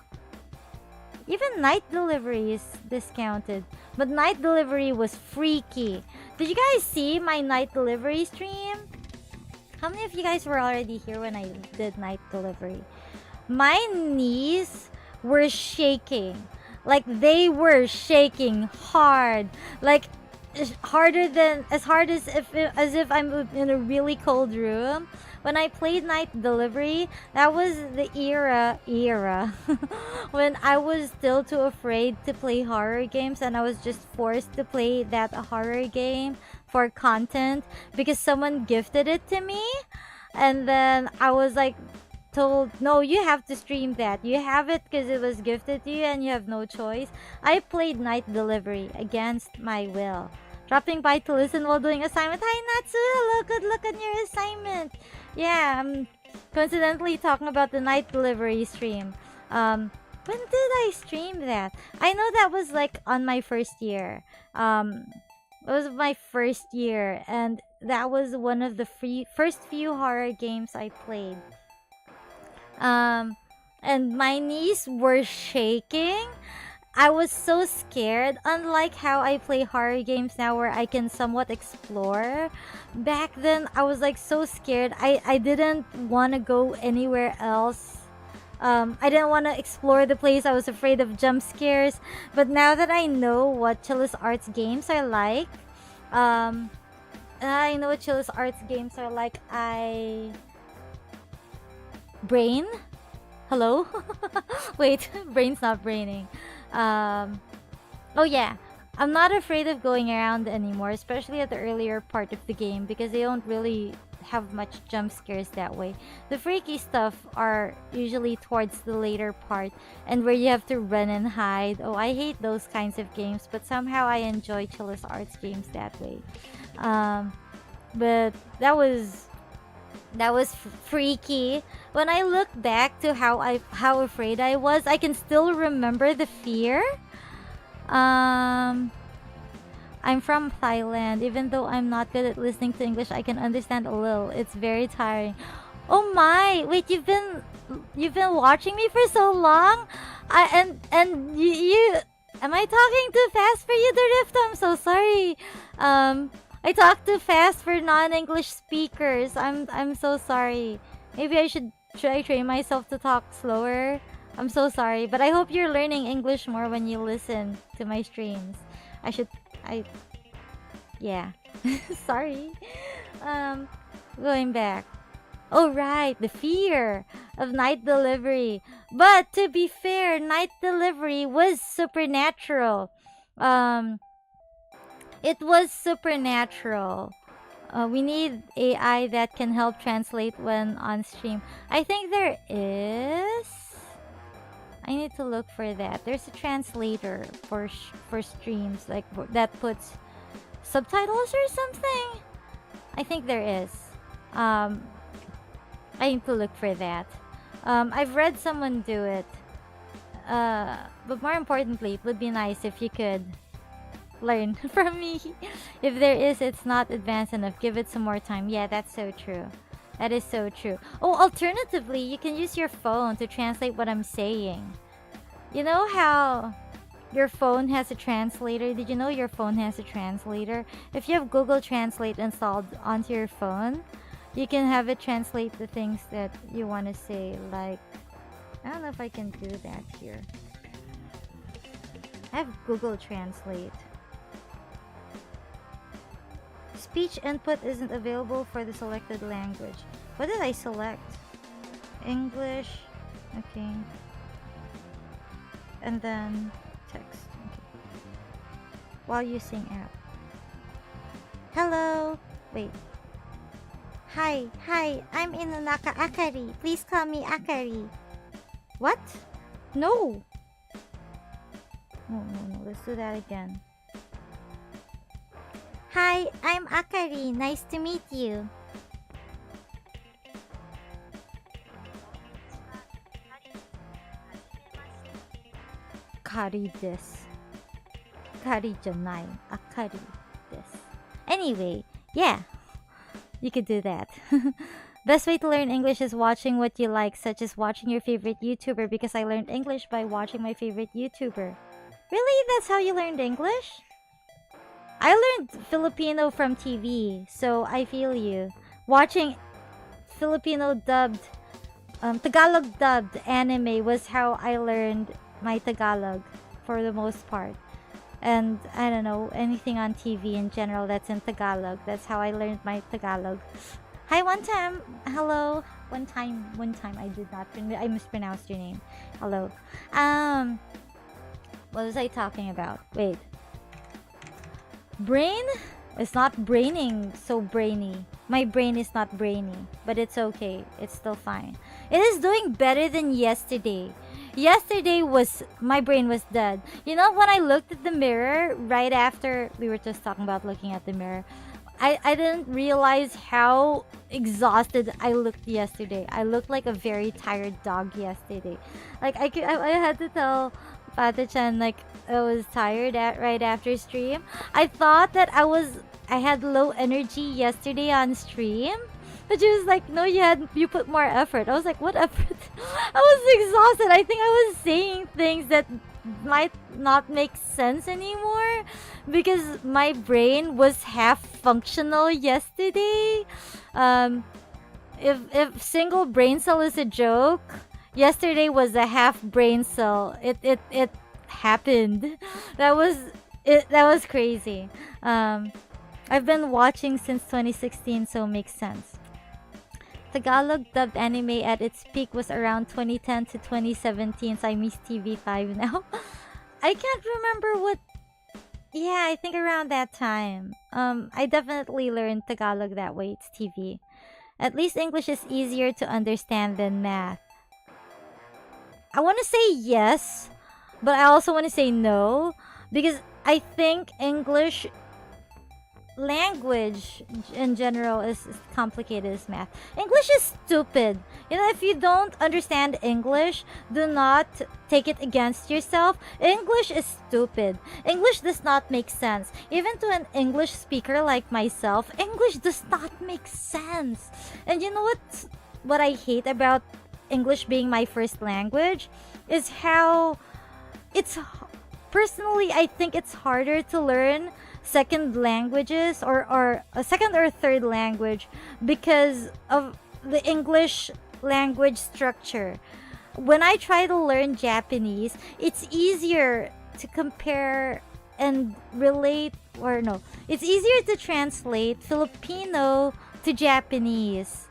Even night delivery is discounted, but night delivery was freaky. Did you guys see my night delivery stream? How many of you guys were already here when I did night delivery? My knees were shaking. Like they were shaking hard. Like as hard as if I'm in a really cold room. When I played night delivery, that was the era when I was still too afraid to play horror games and I was just forced to play that horror game for content because someone gifted it to me, and then I was like told, no, you have to stream that. You have it because it was gifted to you and you have no choice. I played night delivery against my will. Dropping by to listen while doing assignment. Hi Natsu, hello, good luck on your assignment. Yeah, I'm coincidentally talking about the night delivery stream. When did I stream that? I know that was like on my first year. It was my first year and that was one of the first few horror games I played. And my knees were shaking. I was so scared. Unlike how I play horror games now where I can somewhat explore, back then I was like so scared. I didn't want to go anywhere else. I didn't want to explore the place. I was afraid of jump scares. But now that I know what Chillus Arts games are like, Brain? Hello? Wait, brain's not braining. Oh yeah, I'm not afraid of going around anymore, especially at the earlier part of the game because they don't really have much jump scares that way. The freaky stuff are usually towards the later part and where you have to run and hide. Oh, I hate those kinds of games, but somehow I enjoy Chillus Arts games that way. But that was freaky. When I look back to how afraid I was, I can still remember the fear. I'm from Thailand. Even though I'm not good at listening to English, I can understand a little. It's very tiring. Oh my! Wait, you've been watching me for so long? And you am I talking too fast for you, the Rift? I'm so sorry. I talk too fast for non-English speakers. I'm so sorry. Maybe I should train myself to talk slower. I'm so sorry, but I hope you're learning English more when you listen to my streams. Yeah. Sorry. Going back. Oh right, the fear of night delivery. But to be fair, night delivery was supernatural. It was supernatural. We need AI that can help translate when on stream. I think there is. I need to look for that. There's a translator for streams like that puts subtitles or something. I think there is. I need to look for that. I've read someone do it. But more importantly, it would be nice if you could learn from me. If there is, it's not advanced enough. Give it some more time. Yeah, that's so true. That is so true. Oh, alternatively, you can use your phone to translate what I'm saying. You know how your phone has a translator? Did you know your phone has a translator? If you have Google Translate installed onto your phone, you can have it translate the things that you want to say. Like, I don't know if I can do that here. I have Google Translate. Speech input isn't available for the selected language. What did I select? English. Okay. And then text. Okay. While using app. Hello. Wait. Hi, I'm Inunaka Akari. Please call me Akari. What? No. No. Let's do that again. Hi, I'm Akari. Nice to meet you. Akari desu. Akari janai. Akari desu. Anyway, yeah. You could do that. Best way to learn English is watching what you like, such as watching your favorite YouTuber, because I learned English by watching my favorite YouTuber. Really? That's how you learned English? I learned Filipino from TV, so I feel you. Watching Filipino dubbed, Tagalog dubbed anime was how I learned my Tagalog for the most part. And I don't know, anything on TV in general that's in Tagalog. That's how I learned my Tagalog. Hi, one time. Hello. One time. I did not. I mispronounced your name. Hello. What was I talking about? Wait. Brain? It's not braining so brainy. My brain is not brainy, but it's okay. It's still fine. It is doing better than yesterday. Yesterday my brain was dead. You know, when I looked at the mirror right after we were just talking about looking at the mirror, I didn't realize how exhausted I looked yesterday. I looked like a very tired dog yesterday. Like I had to tell Pata-chan like I was tired right after stream. I thought that I had low energy yesterday on stream. But she was like, no, you put more effort. I was like, what effort? I was exhausted. I think I was saying things that might not make sense anymore because my brain was half functional yesterday. If single brain cell is a joke, yesterday was a half brain cell. It happened. That was crazy. I've been watching since 2016, so it makes sense. Tagalog dubbed anime at its peak was around 2010 to 2017, so I miss TV5 now. I can't remember what... Yeah, I think around that time. I definitely learned Tagalog that way. It's TV. At least English is easier to understand than math. I want to say yes, but I also want to say no, because I think English language in general is as complicated as math. English is stupid. You know, if you don't understand English, do not take it against yourself. English is stupid. English does not make sense. Even to an English speaker like myself, English does not make sense. And you know what I hate about English being my first language is how it's... Personally, I think it's harder to learn second languages or a second or third language because of the English language structure. When I try to learn Japanese, it's easier to compare and relate, or no, it's easier to translate Filipino to Japanese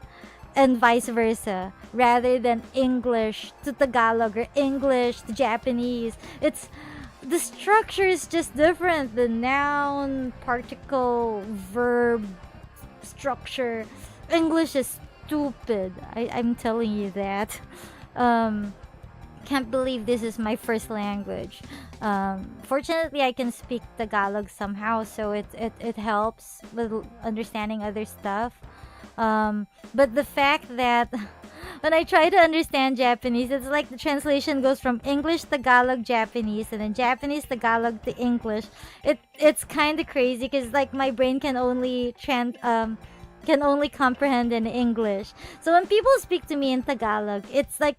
and vice versa rather than English to Tagalog or English to Japanese. The structure is just different. The noun, particle, verb structure. English is stupid. I'm telling you that. Can't believe this is my first language. Fortunately, I can speak Tagalog somehow, so it helps with understanding other stuff. But the fact that when I try to understand Japanese, it's like the translation goes from English, Tagalog, Japanese, and then Japanese, Tagalog to English. It's kind of crazy because like my brain can only can only comprehend in English. So when people speak to me in Tagalog, it's like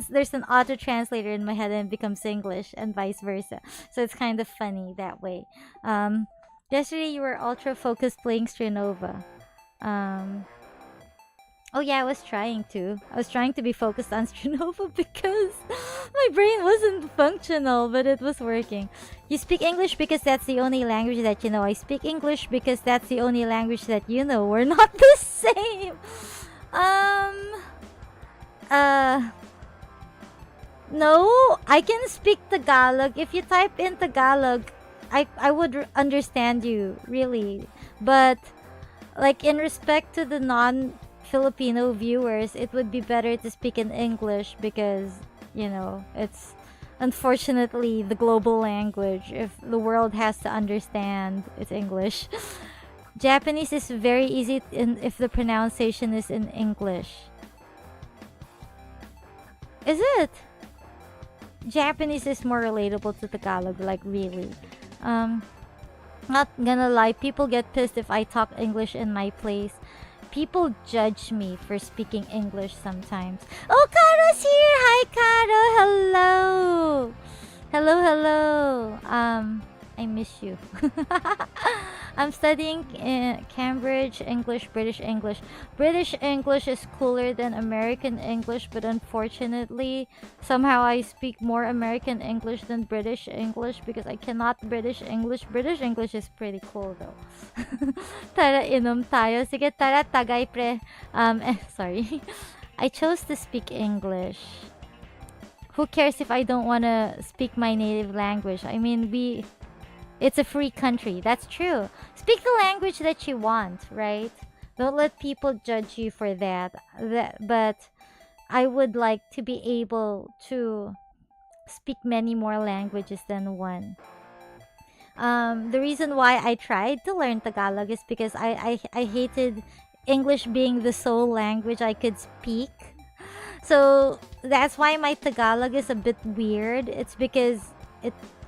there's an auto translator in my head and it becomes English and vice versa. So it's kind of funny that way. Yesterday you were ultra focused playing Strinova. Oh yeah, I was trying to. I was trying to be focused on Strinova because my brain wasn't functional, but it was working. You speak English because that's the only language that you know. I speak English because that's the only language that you know. We're not the same. No, I can speak Tagalog. If you type in Tagalog, I would understand you, really. But like in respect to the non-Filipino viewers, it would be better to speak in English because, you know, it's unfortunately the global language. If the world has to understand, it's English. Japanese is very easy if the pronunciation is in English. Is it? Japanese is more relatable to Tagalog, like really. Not gonna lie, people get pissed if I talk English in my place. People judge me for speaking English sometimes. Oh, Caro's here! Hi, Caro! Hello! Hello. I miss you. I'm studying Cambridge English, British English. British English is cooler than American English, but unfortunately, somehow I speak more American English than British English because I cannot British English. British English is pretty cool though. Tara, inom tayo. Sige, tara, tagay pre. Sorry. I chose to speak English. Who cares if I don't want to speak my native language? I mean, it's a free country. That's true. Speak the language that you want, right? Don't let people judge you for that. But I would like to be able to speak many more languages than one. The reason why I tried to learn Tagalog is because I hated English being the sole language I could speak. So that's why my Tagalog is a bit weird. It's because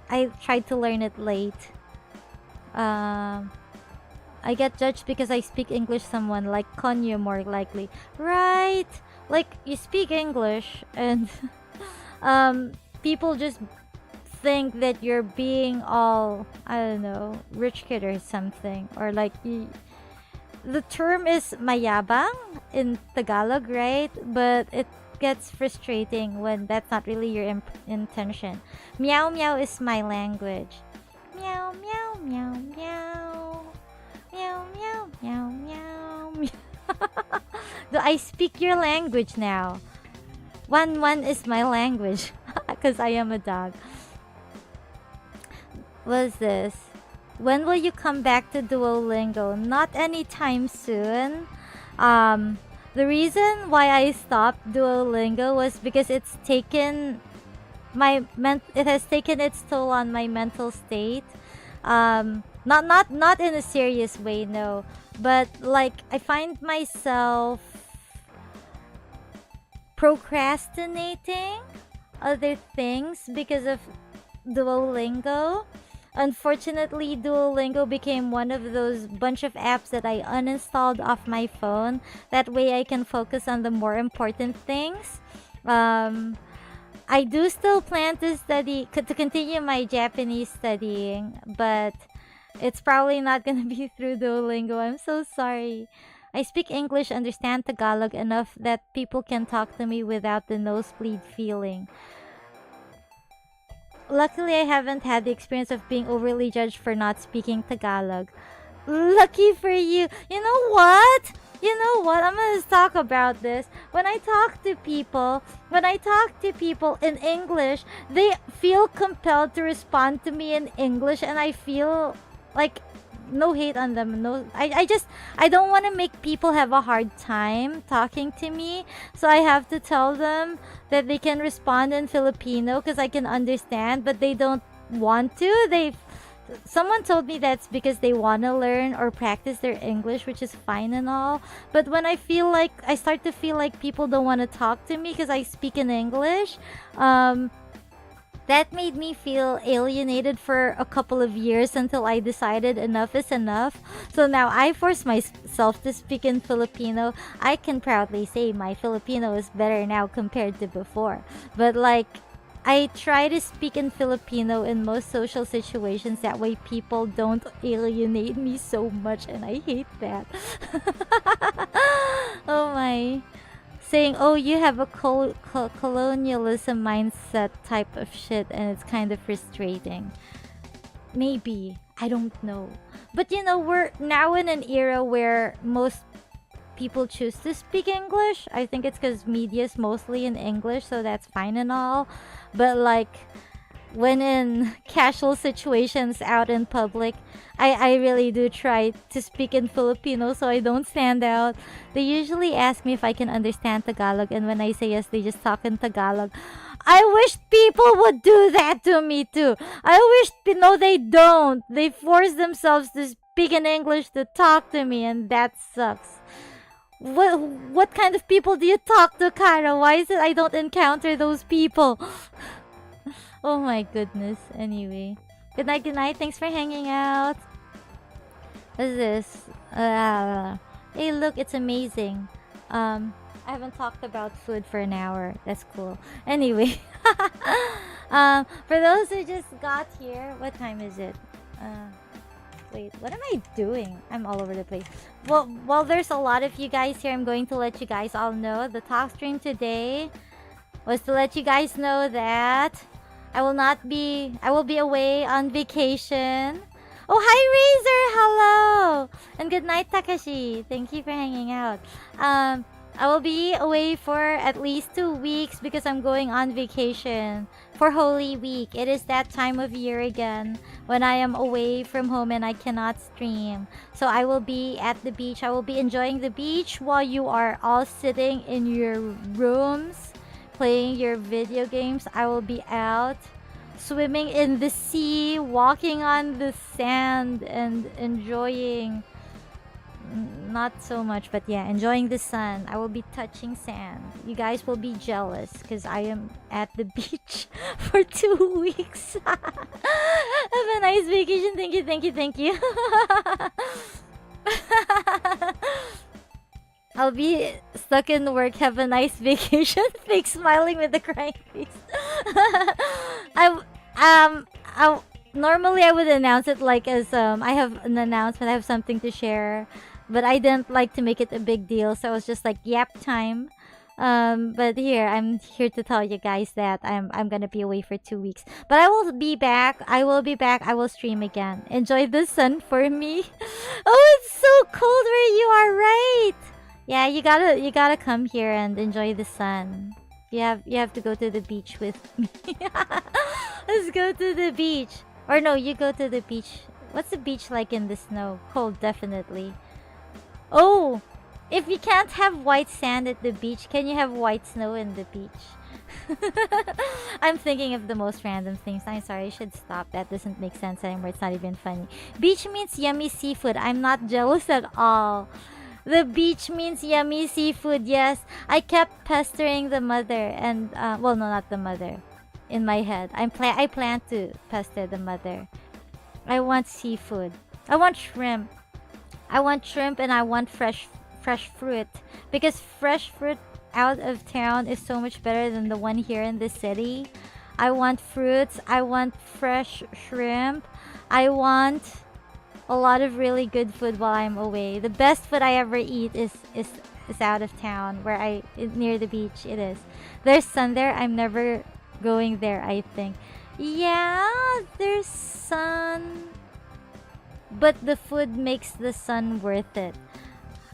I tried to learn it late. I get judged because I speak English someone like Konyo more likely. Right? Like you speak English and people just think that you're being all, I don't know, rich kid or something. Or like the term is mayabang in Tagalog, right? But it gets frustrating when that's not really your intention. Meow meow is my language. Meow meow meow meow. Meow meow meow meow. Do I speak your language now? One is my language because I am a dog. What's this? When will you come back to Duolingo? Not anytime soon. The reason why I stopped Duolingo was because it's taken it has taken its toll on my mental state. Not in a serious way, no. But like I find myself procrastinating other things because of Duolingo. Unfortunately, Duolingo became one of those bunch of apps that I uninstalled off my phone. That way I can focus on the more important things. I do still plan to continue my Japanese studying, but it's probably not going to be through Duolingo. I'm so sorry. I speak English, understand Tagalog enough that people can talk to me without the nosebleed feeling. Luckily, I haven't had the experience of being overly judged for not speaking Tagalog. Lucky for you. You know what? I'm gonna talk about this. When I talk to people in English, they feel compelled to respond to me in English, and I feel like no hate on them. No, I don't want to make people have a hard time talking to me, so I have to tell them that they can respond in Filipino because I can understand, but they don't want to. Someone told me that's because they want to learn or practice their English, which is fine and all. But when I start to feel like people don't want to talk to me because I speak in English, That made me feel alienated for a couple of years until I decided enough is enough. So now I force myself to speak in Filipino. I can proudly say my Filipino is better now compared to before. But like, I try to speak in Filipino in most social situations. That way people don't alienate me so much, and I hate that. Oh my. Saying, oh, you have a colonialism mindset type of shit, and it's kind of frustrating. Maybe. I don't know. But you know, we're now in an era where most people choose to speak English. I think it's because media is mostly in English, so that's fine and all. But like, when in casual situations out in public, I really do try to speak in Filipino so I don't stand out. They usually ask me if I can understand Tagalog, and when I say yes, they just talk in Tagalog. I wish people would do that to me too. I wish, no, they don't. They force themselves to speak in English to talk to me, and that sucks. What kind of people do you talk to, Kara? Why is it I don't encounter those people? Oh my goodness. Anyway. Good night, good night. Thanks for hanging out. What is this? Hey, look, it's amazing. I haven't talked about food for an hour. That's cool. Anyway. For those who just got here, what time is it? Wait, what am I doing? I'm all over the place. Well, there's a lot of you guys here. I'm going to let you guys all know. The talk stream today was to let you guys know that I will be away on vacation. Oh, hi Razor! Hello! And good night, Takashi. Thank you for hanging out. I will be away for at least 2 weeks because I'm going on vacation for Holy Week. It is that time of year again when I am away from home and I cannot stream. So I will be at the beach. I will be enjoying the beach while you are all sitting in your rooms playing your video games. I will be out swimming in the sea, walking on the sand, and enjoying, not so much, but yeah, enjoying the sun. I will be touching sand. You guys will be jealous because I am at the beach for 2 weeks. Have a nice vacation. Thank you, thank you, thank you. I'll be stuck in work. Have a nice vacation. Fake smiling with the crying face. Normally I would announce it like as I have an announcement. I have something to share, but I didn't like to make it a big deal, so I was just like yap time. But here I'm here to tell you guys that I'm gonna be away for 2 weeks, but I will be back. I will stream again. Enjoy the sun for me. Oh, it's so cold where you are, right? Yeah, you gotta come here and enjoy the sun. You have to go to the beach with me. Let's go to the beach. Or no, you go to the beach. What's the beach like in the snow? Cold, definitely. Oh, if you can't have white sand at the beach, can you have white snow in the beach? I'm thinking of the most random things. I'm sorry, I should stop. That doesn't make sense anymore. It's not even funny. Beach means yummy seafood. I'm not jealous at all. The beach means yummy seafood, yes. I kept pestering the mother and, well, no, not the mother. In my head. I plan to pester the mother. I want seafood. I want shrimp. I want shrimp and I want fresh fruit. Because fresh fruit out of town is so much better than the one here in the city. I want fruits. I want fresh shrimp. I want a lot of really good food while I'm away. The best food I ever eat is out of town, near the beach. It is. There's sun there. I'm never going there, I think. Yeah, there's sun, but the food makes the sun worth it.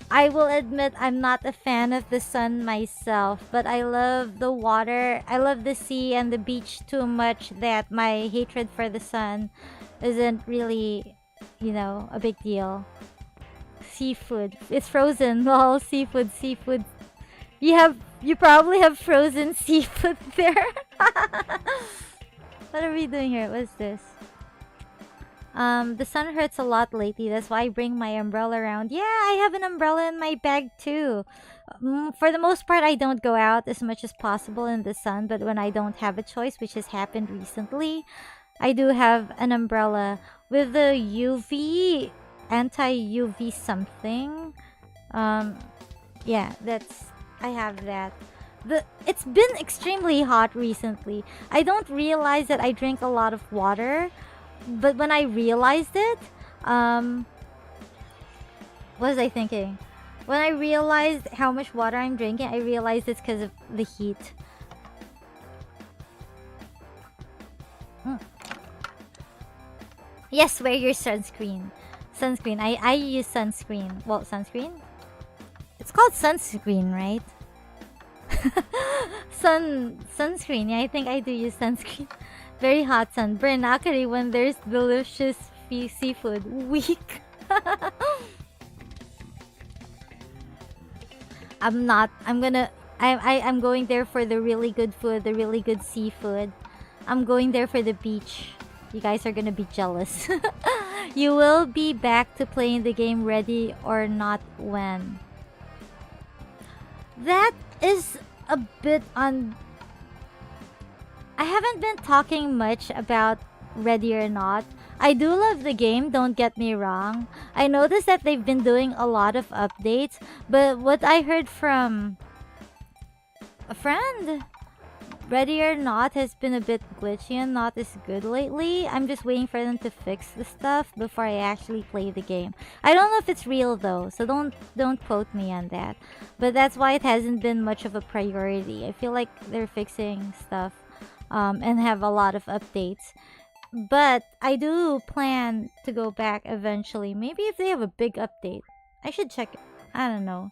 I will admit I'm not a fan of the sun myself, but I love the water. I love the sea and the beach too much that my hatred for the sun isn't really, you know, a big deal. Seafood. It's frozen. Lol, seafood. You probably have frozen seafood there. What are we doing here? What's this? The sun hurts a lot lately. That's why I bring my umbrella around. Yeah, I have an umbrella in my bag too. For the most part, I don't go out as much as possible in the sun, but when I don't have a choice, which has happened recently, I do have an umbrella with the UV, anti-UV something. Yeah, I have that. It's been extremely hot recently. I don't realize that I drink a lot of water, but when I realized it, what was I thinking? When I realized how much water I'm drinking, I realized it's because of the heat. Yes, wear your sunscreen. Sunscreen. I use sunscreen. Well, sunscreen? It's called sunscreen, right? Sunscreen. Yeah, I think I do use sunscreen. Very hot sun. Burn akari when there's delicious seafood. Weak. I'm not. I'm going there for the really good food, the really good seafood. I'm going there for the beach. You guys are gonna be jealous. You will be back to playing the game ready or not when? That is a bit on... I haven't been talking much about Ready or Not. I do love the game, don't get me wrong. I noticed that they've been doing a lot of updates, but what I heard from a friend, Ready or Not has been a bit glitchy and not as good lately. I'm just waiting for them to fix the stuff before I actually play the game. I don't know if it's real though, so don't quote me on that. But that's why it hasn't been much of a priority. I feel like they're fixing stuff and have a lot of updates. But I do plan to go back eventually. Maybe if they have a big update. I should check it. I don't know.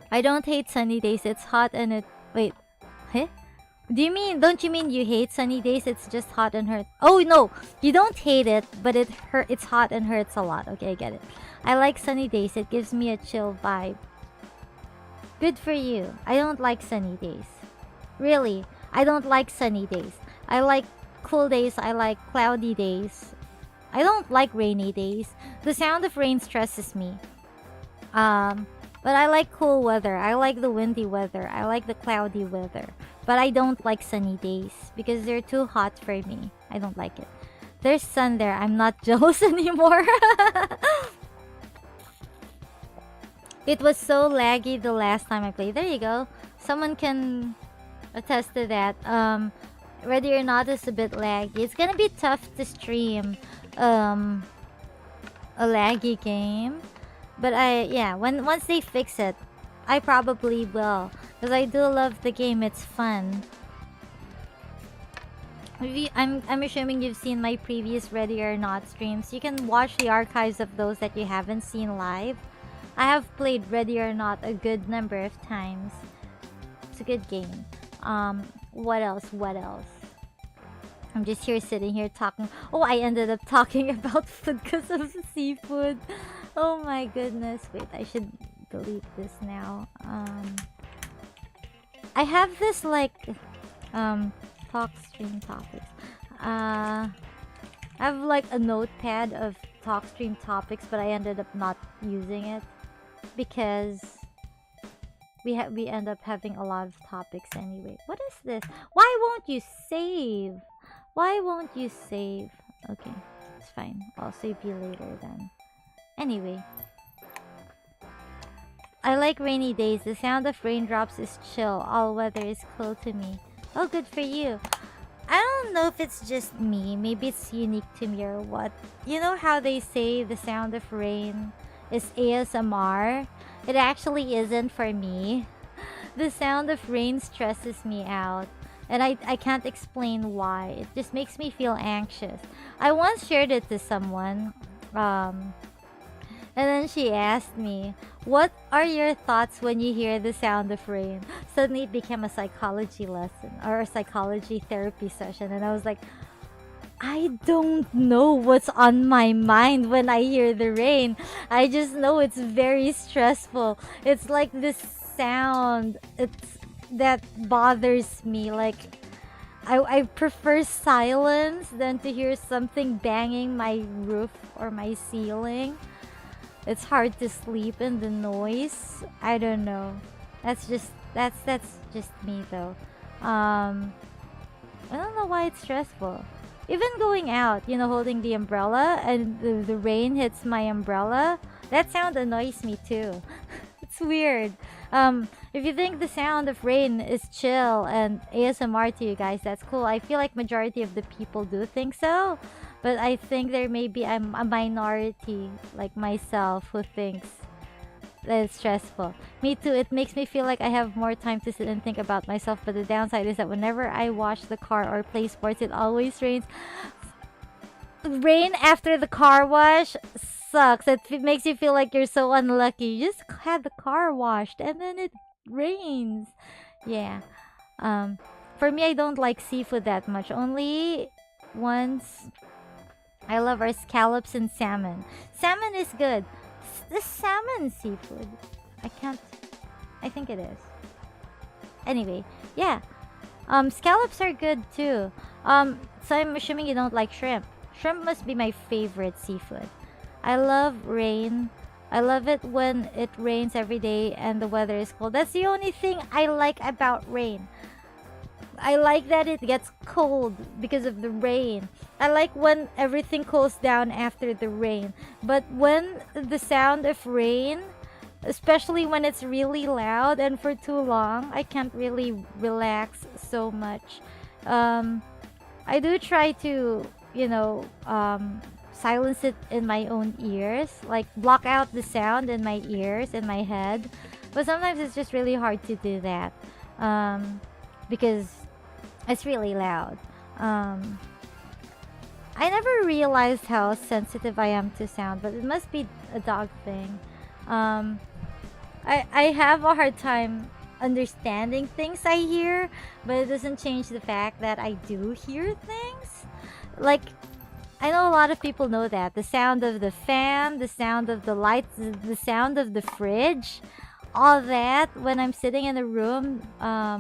I don't hate sunny days. It's hot and it... Wait. Huh? Don't you mean you hate sunny days? It's just hot and hurt. Oh no! You don't hate it, but it's hot and hurts a lot. Okay, I get it. I like sunny days. It gives me a chill vibe. Good for you. I don't like sunny days. Really, I don't like sunny days. I like cool days. I like cloudy days. I don't like rainy days. The sound of rain stresses me. But I like cool weather. I like the windy weather. I like the cloudy weather. But I don't like sunny days because they're too hot for me. I don't like it. There's sun there. I'm not jealous anymore. It was so laggy the last time I played. There you go. Someone can attest to that. Ready or Not is a bit laggy. It's gonna be tough to stream a laggy game. But once they fix it, I probably will. Because I do love the game, it's fun. I'm assuming you've seen my previous Ready or Not streams. You can watch the archives of those that you haven't seen live. I have played Ready or Not a good number of times. It's a good game. What else? I'm just here sitting here talking. Oh, I ended up talking about food because of seafood. Oh my goodness. Wait, I should delete this now. I have this like talk stream topics. I have like a notepad of talk stream topics, but I ended up not using it because we end up having a lot of topics anyway. What is this? Why won't you save? Why won't you save? Okay, it's fine. I'll save you later then. Anyway. I like rainy days. The sound of raindrops is chill. All weather is cool to me. Oh, good for you. I don't know if it's just me. Maybe it's unique to me or what. You know how they say the sound of rain is ASMR? It actually isn't for me. The sound of rain stresses me out. And I can't explain why. It just makes me feel anxious. I once shared it to someone. And then she asked me, what are your thoughts when you hear the sound of rain? Suddenly it became a psychology lesson or a psychology therapy session. And I was like, I don't know what's on my mind when I hear the rain. I just know it's very stressful. It's like this sound that bothers me. Like, I prefer silence than to hear something banging my roof or my ceiling. It's hard to sleep in the noise. I don't know. That's just me though. I don't know why it's stressful. Even going out, you know, holding the umbrella and the rain hits my umbrella, that sound annoys me too. It's weird. If you think the sound of rain is chill and ASMR to you guys, that's cool. I feel like majority of the people do think so, but I think there may be a minority like myself who thinks that it's stressful. Me too. It makes me feel like I have more time to sit and think about myself, but the downside is that whenever I wash the car or play sports, it always rains. Rain after the car wash sucks. It makes you feel like you're so unlucky. You just had the car washed and then it rains. Yeah. For me, I don't like seafood that much. Only once. I love our scallops and salmon. Salmon is good. The salmon seafood. I think it is. Anyway, yeah. Scallops are good too. So I'm assuming you don't like shrimp. Shrimp must be my favorite seafood. I love rain. I love it when it rains every day and the weather is cold. That's the only thing I like about rain. I like that it gets cold because of the rain. I like when everything cools down after the rain. But when the sound of rain, especially when it's really loud and for too long, I can't really relax so much. I do try to, you know, silence it in my own ears, like block out the sound in my ears, in my head. But sometimes it's just really hard to do that because it's really loud. I never realized how sensitive I am to sound, but it must be a dog thing. I have a hard time understanding things I hear, but it doesn't change the fact that I do hear things. Like, I know a lot of people know that. The sound of the fan, the sound of the lights, the sound of the fridge, all that when I'm sitting in a room, a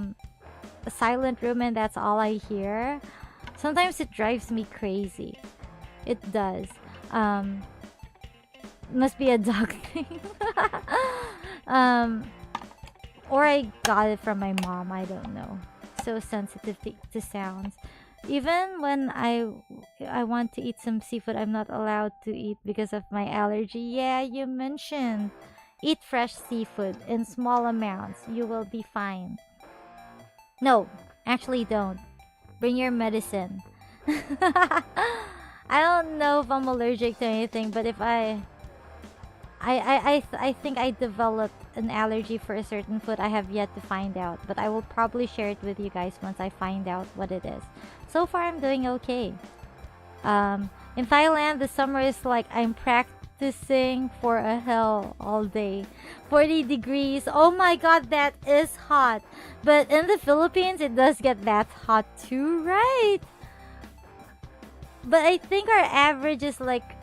silent room, and that's all I hear. Sometimes it drives me crazy. It does. Must be a dog thing. Or I got it from my mom. I don't know. So sensitive to sounds. Even when I want to eat some seafood, I'm not allowed to eat because of my allergy. Yeah, you mentioned. Eat fresh seafood in small amounts. You will be fine. No, actually don't. Bring your medicine. I don't know if I'm allergic to anything, but if I think I developed an allergy for a certain food. I have yet to find out, but I will probably share it with you guys once I find out what it is. So far, I'm doing okay. In Thailand, the summer is like I'm practicing for a hell all day. 40 degrees. Oh my god, that is hot. But in the Philippines, it does get that hot too, right? But I think our average is like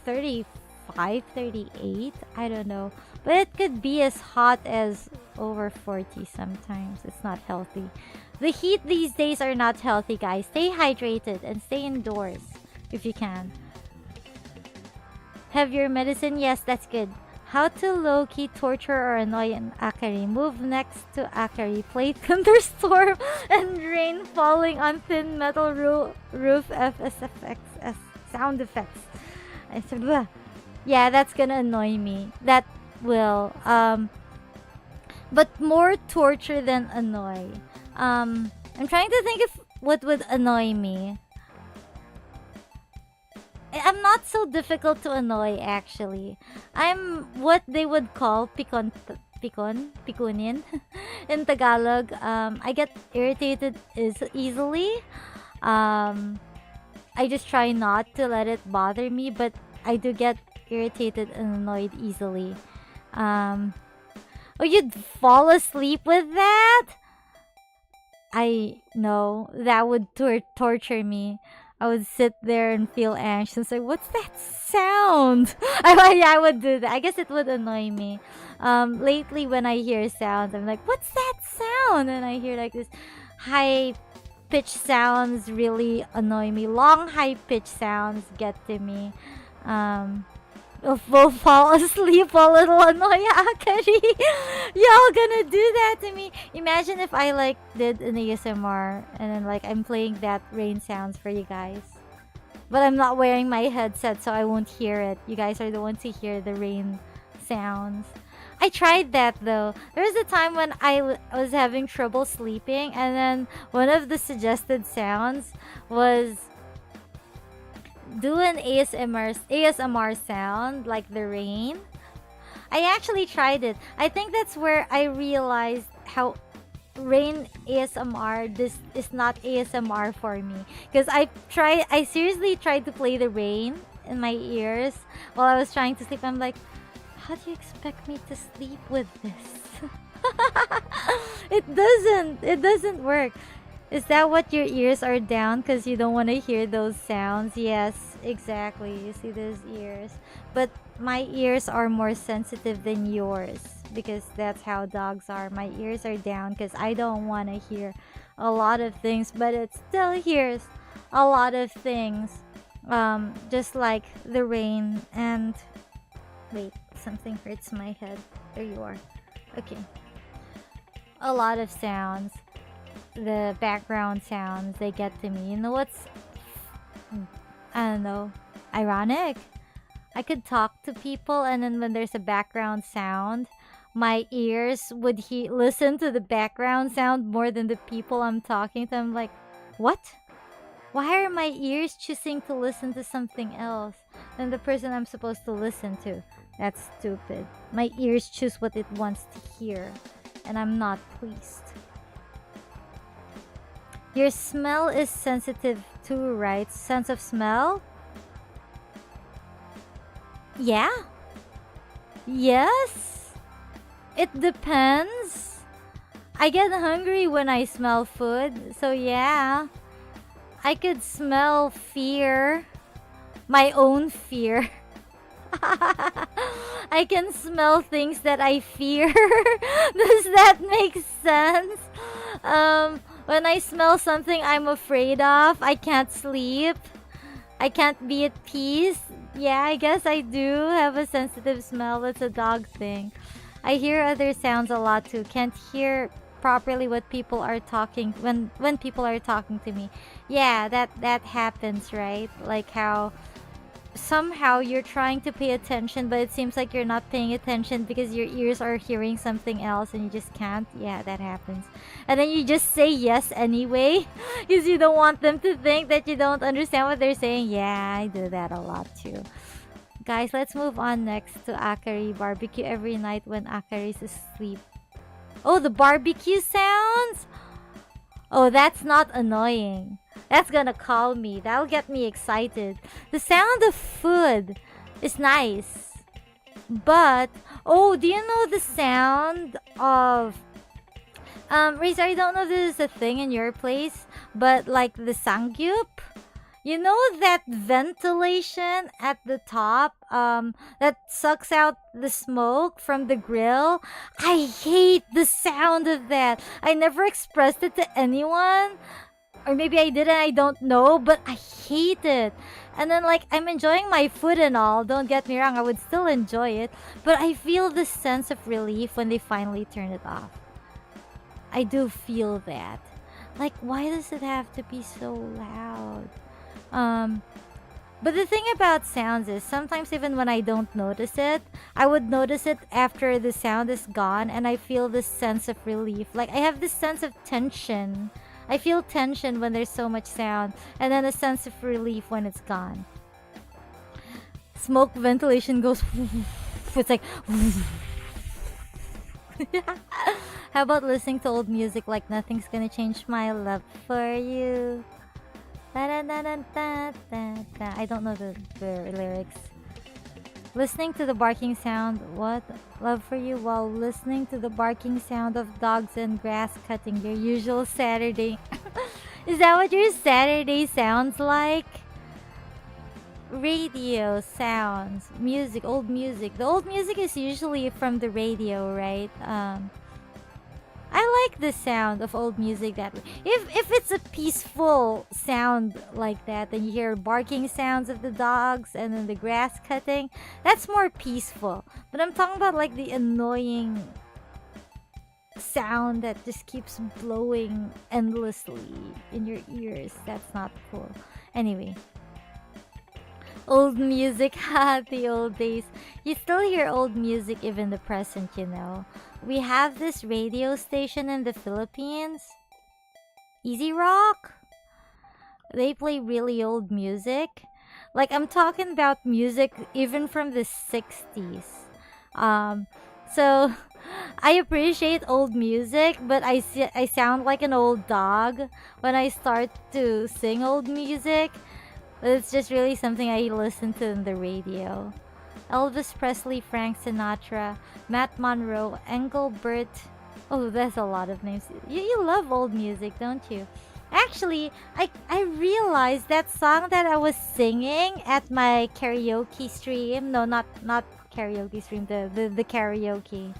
35, 38. I don't know. But it could be as hot as over 40 sometimes. It's not healthy. The heat these days are not healthy, guys. Stay hydrated and stay indoors if you can. Have your medicine? Yes, that's good. How to low-key torture or annoy an Akari. Move next to Akari. Play thunderstorm and rain falling on thin metal roof as sound effects. I said, "Bleh." Yeah, that's gonna annoy me. That will. But more torture than annoy. I'm trying to think of what would annoy me. I'm not so difficult to annoy, actually. I'm what they would call pikunin in Tagalog. I get irritated easily. I just try not to let it bother me, but I do get irritated and annoyed easily. Oh, you'd fall asleep with that? I know that would torture me. I would sit there and feel anxious. Like, what's that sound? I would do that. I guess it would annoy me. Lately, when I hear sounds, I'm like, what's that sound? And I hear like this high pitch sounds really annoy me. Long high pitch sounds get to me. Will fall asleep while it'll annoy Akari. Y'all gonna do that to me? Imagine if I like did an ASMR and then like I'm playing that rain sounds for you guys. But I'm not wearing my headset, so I won't hear it. You guys are the ones who hear the rain sounds. I tried that though. There was a time when I was having trouble sleeping, and then one of the suggested sounds was do an ASMR sound like the rain. I actually tried it. I think that's where I realized how rain ASMR this is not ASMR for me, because I seriously tried to play the rain in my ears while I was trying to sleep. I'm like, how do you expect me to sleep with this? It doesn't work. Is that what your ears are down because you don't want to hear those sounds? Yes, exactly. You see those ears. But my ears are more sensitive than yours, because that's how dogs are. My ears are down because I don't want to hear a lot of things, but it still hears a lot of things. Just like the rain and... Wait, something hurts my head. There you are. Okay. A lot of sounds. The background sounds, they get to me. You know what's... I don't know. Ironic? I could talk to people, and then when there's a background sound, my ears would listen to the background sound more than the people I'm talking to. I'm like, what? Why are my ears choosing to listen to something else than the person I'm supposed to listen to? That's stupid. My ears choose what it wants to hear, and I'm not pleased. Your smell is sensitive too, right? Sense of smell? Yeah. Yes. It depends. I get hungry when I smell food, so yeah. I could smell fear. My own fear. I can smell things that I fear. Does that make sense? When I smell something I'm afraid of, I can't sleep. I can't be at peace. Yeah, I guess I do have a sensitive smell. It's a dog thing. I hear other sounds a lot too. Can't hear properly what people are talking when people are talking to me. Yeah, that happens, right? Like how somehow you're trying to pay attention, but it seems like you're not paying attention because your ears are hearing something else and you just can't. Yeah, that happens. And then you just say yes anyway because you don't want them to think that you don't understand what they're saying. Yeah, I do that a lot too. Guys, let's move on next to Akari. Barbecue every night when Akari's asleep. Oh, the barbecue sounds? Oh, that's not annoying. That's gonna calm me. That'll get me excited. The sound of food is nice. But, oh, do you know the sound of... Razor, I don't know if this is a thing in your place, but like the sangyup? You know that ventilation at the top that sucks out the smoke from the grill? I hate the sound of that. I never expressed it to anyone. Or maybe I did and I don't know, but I hate it. And then like I'm enjoying my food and all, don't get me wrong, I would still enjoy it, but I feel this sense of relief when they finally turn it off. I do feel that. Like, why does it have to be so loud? But the thing about sounds is sometimes even when I don't notice it, I would notice it after the sound is gone and I feel this sense of relief. Like I have this sense of tension. I feel tension when there's so much sound, and then a sense of relief when it's gone. Smoke ventilation goes... It's like... How about listening to old music like Nothing's Gonna Change My Love for You? I don't know the lyrics. Listening to the barking sound, what? Love for You while listening to the barking sound of dogs and grass cutting, your usual Saturday. Is that what your Saturday sounds like? Radio sounds, music, old music. The old music is usually from the radio, right? I like the sound of old music that way. If it's a peaceful sound like that, then you hear barking sounds of the dogs and then the grass cutting. That's more peaceful. But I'm talking about like the annoying sound that just keeps blowing endlessly in your ears. That's not cool. Anyway. Old music, the old days. You still hear old music even the present, you know. We have this radio station in the Philippines. Easy Rock. They play really old music. Like, I'm talking about music even from the 60s. So I appreciate old music, but I sound like an old dog when I start to sing old music. It's just really something I listen to in the radio. Elvis Presley, Frank Sinatra, Matt Monroe, Engelbert. Oh, that's a lot of names. You love old music, don't you? Actually, I realized that song that I was singing at my karaoke stream. No, not karaoke stream. The karaoke,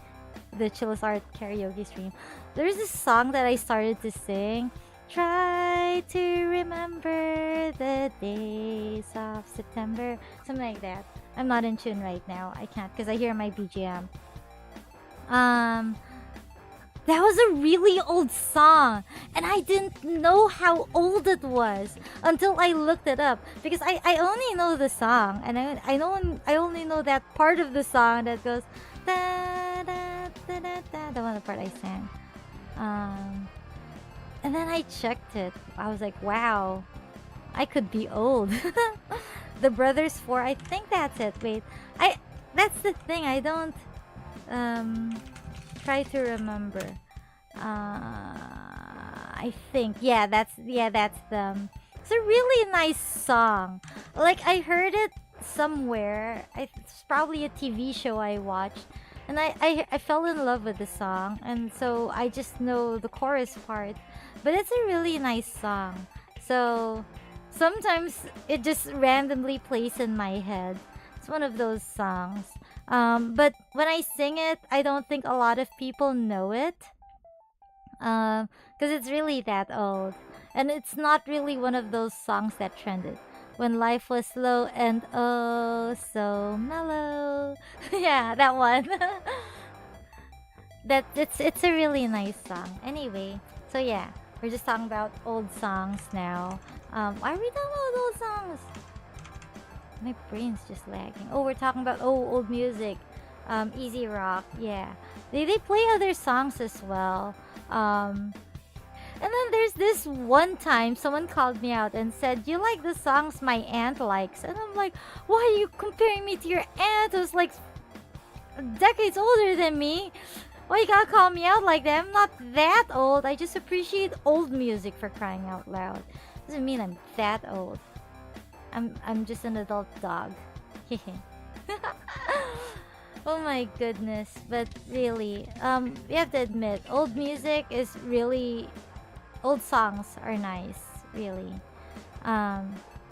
the Chillis Art karaoke stream. There's this song that I started to sing. Try to remember the days of September. Something like that. I'm not in tune right now. I can't because I hear my BGM. That was a really old song. And I didn't know how old it was until I looked it up. Because I only know the song. And I only know that part of the song that goes da da da da da. The one part I sang. And then I checked it. I was like, wow, I could be old. The Brothers 4, I think that's it. Wait, that's the thing. I don't try to remember. I think that's them. It's a really nice song. Like I heard it somewhere. It's probably a TV show I watched. And I fell in love with the song, and so I just know the chorus part. But it's a really nice song. So sometimes it just randomly plays in my head. It's one of those songs. But when I sing it, I don't think a lot of people know it. Because it's really that old. And it's not really one of those songs that trended. When life was slow and oh so mellow. Yeah, that one. It's a really nice song. Anyway, so yeah, we're just talking about old songs now. Why are we talking about old songs? My brain's just lagging. Oh, we're talking about old music. Easy Rock, yeah. They play other songs as well. And then there's this one time someone called me out and said, "You like the songs my aunt likes?" And I'm like, "Why are you comparing me to your aunt who's like decades older than me? Why you gotta call me out like that? I'm not that old. I just appreciate old music, for crying out loud. Doesn't mean I'm that old. I'm just an adult dog." Oh my goodness. But really, we have to admit, old music is really... Old songs are nice, really.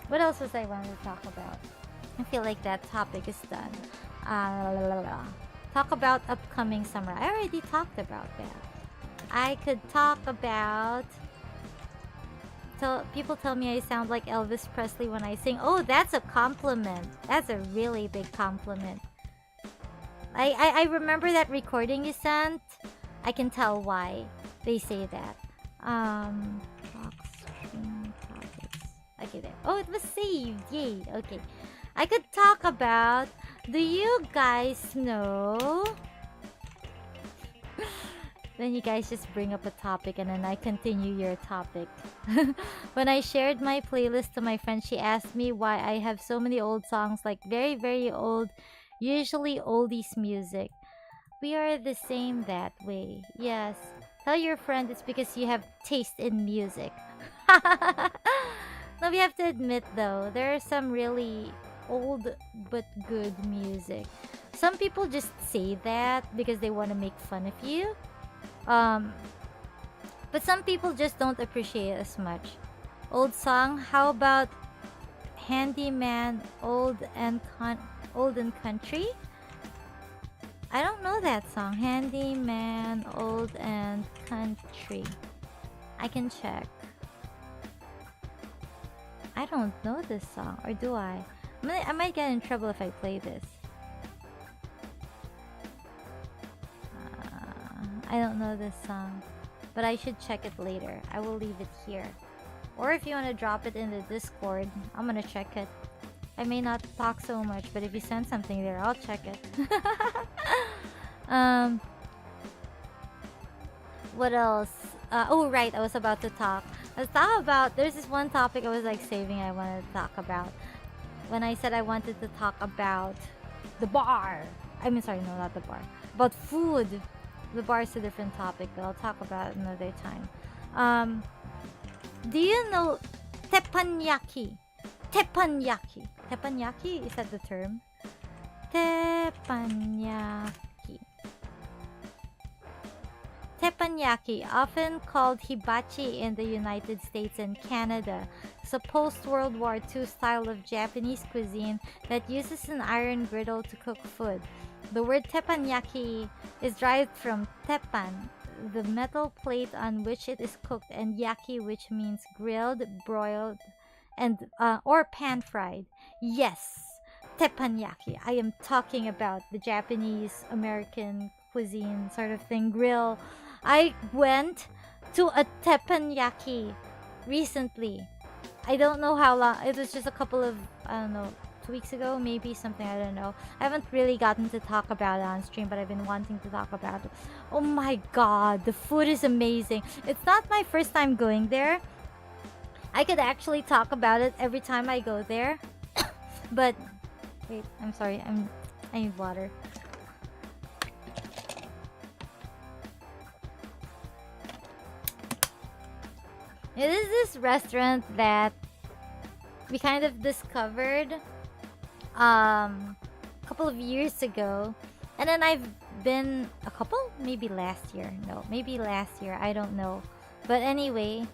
What else was I wanting to talk about? I feel like that topic is done. Talk about upcoming summer. I already talked about that. I could talk about... People tell me I sound like Elvis Presley when I sing. Oh, that's a compliment. That's a really big compliment. I remember that recording you sent. I can tell why they say that. Topics. Okay, there. Oh, it was saved. Yay. Okay. I could talk about... Do you guys know... Then you guys just bring up a topic and then I continue your topic. When I shared my playlist to my friend, she asked me why I have so many old songs, like very, very old, usually oldies music. We are the same that way. Yes. Tell your friend it's because you have taste in music. No, we have to admit though, there are some really old but good music. Some people just say that because they want to make fun of you. But some people just don't appreciate it as much. Old song, how about Handyman, Old and Country? I don't know that song. Handyman, old and country. I can check. I don't know this song, or do I? I might get in trouble if I play this. I don't know this song, but I should check it later. I will leave it here. Or if you want to drop it in the Discord, I'm gonna check it. I may not talk so much, but if you send something there, I'll check it. What else? Oh, right, I was about to talk. I was talking about, there's this one topic I was like saving I wanted to talk about. When I said I wanted to talk about the bar. I mean, sorry, no, not the bar. About food. The bar is a different topic, but I'll talk about it another time. Do you know teppanyaki? Teppanyaki. Teppanyaki? Is that the term? Teppanyaki. Teppanyaki, often called hibachi in the United States and Canada, is a post-World War II style of Japanese cuisine that uses an iron griddle to cook food. The word teppanyaki is derived from teppan, the metal plate on which it is cooked, and yaki, which means grilled, broiled, and or pan-fried. Yes, teppanyaki. I am talking about the Japanese American cuisine sort of thing, grill. I went to a teppanyaki recently. I don't know how long. It was just a couple of, I don't know, 2 weeks ago, maybe something, I don't know. I haven't really gotten to talk about it on stream, but I've been wanting to talk about it. Oh my god, the food is amazing. It's not my first time going there. I could actually talk about it every time I go there. But wait, I'm sorry. I need water. It is this restaurant that we kind of discovered a couple of years ago, and then I've been maybe last year, I don't know, but anyway,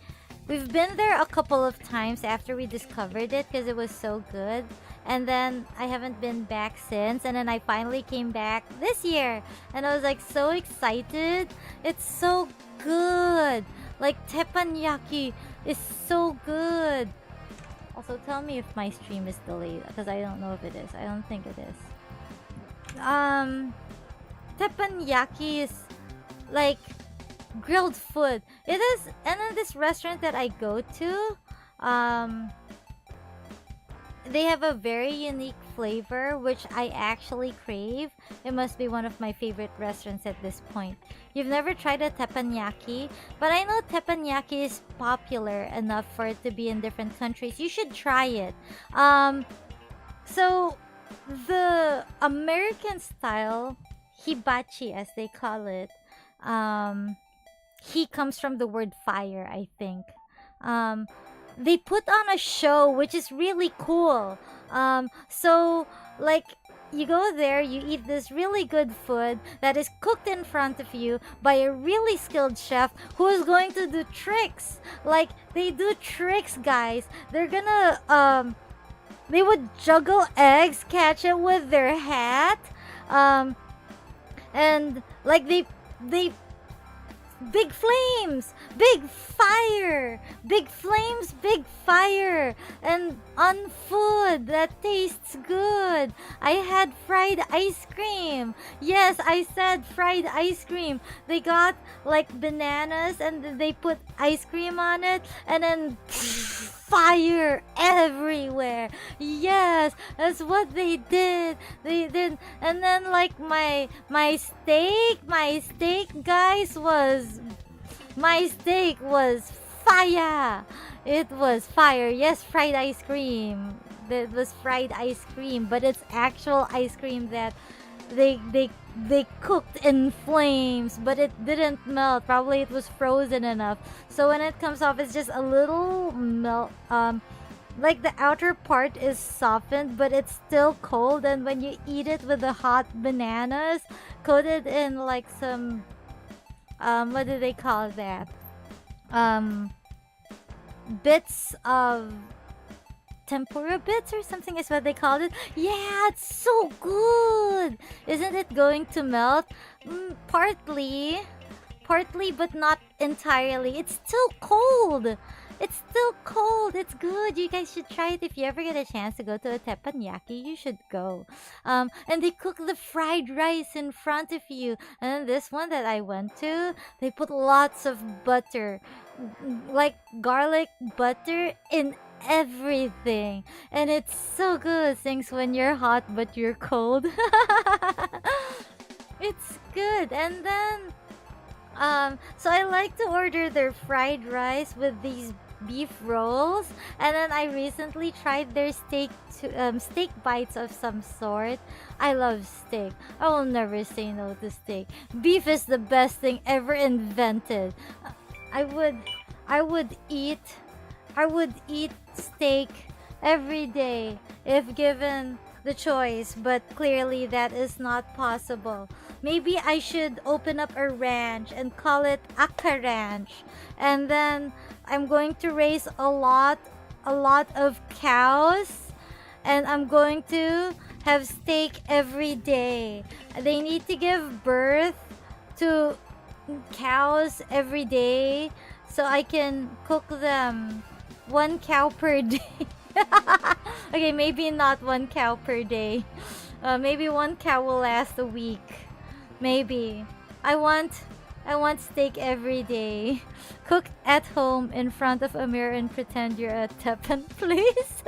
we've been there a couple of times after we discovered it because it was so good, and then I haven't been back since, and then I finally came back this year, and I was like so excited. It's so good. Like, teppanyaki is so good. Also, tell me if my stream is delayed, because I don't know if it is. I don't think it is. Teppanyaki is like grilled food. It is, and then this restaurant that I go to, they have a very unique flavor, which I actually crave. It must be one of my favorite restaurants at this point. You've never tried a teppanyaki, but I know teppanyaki is popular enough for it to be in different countries. You should try it. So the American style hibachi, as they call it, he comes from the word fire, I think. They put on a show, which is really cool. So like, you go there, you eat this really good food that is cooked in front of you by a really skilled chef who is going to do tricks. Like, they do tricks, guys. They're gonna they would juggle eggs, catch it with their hat, and like they big flames, big fire, big flames, big fire, and on food that tastes good. I had fried ice cream. Yes, I said fried ice cream. They got like bananas and they put ice cream on it, and then fire everywhere. Yes, that's what they did. They did. And then like my steak, guys, my steak was fire. It was fire. Yes, fried ice cream. It was fried ice cream, but it's actual ice cream that they cooked in flames, but it didn't melt. Probably it was frozen enough. So when it comes off, it's just a little melt. Like the outer part is softened, but it's still cold. And when you eat it with the hot bananas coated in like some what do they call that? Bits of tempura bits or something is what they called it. Yeah, it's so good. Isn't it going to melt? Partly, but not entirely. It's still cold. It's still cold. It's good. You guys should try it if you ever get a chance to go to a teppanyaki. You should go. And they cook the fried rice in front of you. And then this one that I went to, they put lots of butter, like garlic butter in everything, and it's so good. Things when you're hot but you're cold. It's good. And then so I like to order their fried rice with these beef rolls, and then I recently tried their steak bites of some sort. I love steak. I will never say no to steak. Beef is the best thing ever invented. I would eat steak every day if given the choice, but clearly that is not possible. Maybe I should open up a ranch and call it Aka Ranch, and then I'm going to raise a lot of cows, and I'm going to have steak every day. They need to give birth to cows every day so I can cook them 1 cow per day. Okay, maybe not 1 cow per day. Maybe 1 cow will last a week. Maybe. I want steak every day. Cook at home in front of a mirror and pretend you're a teppan, please.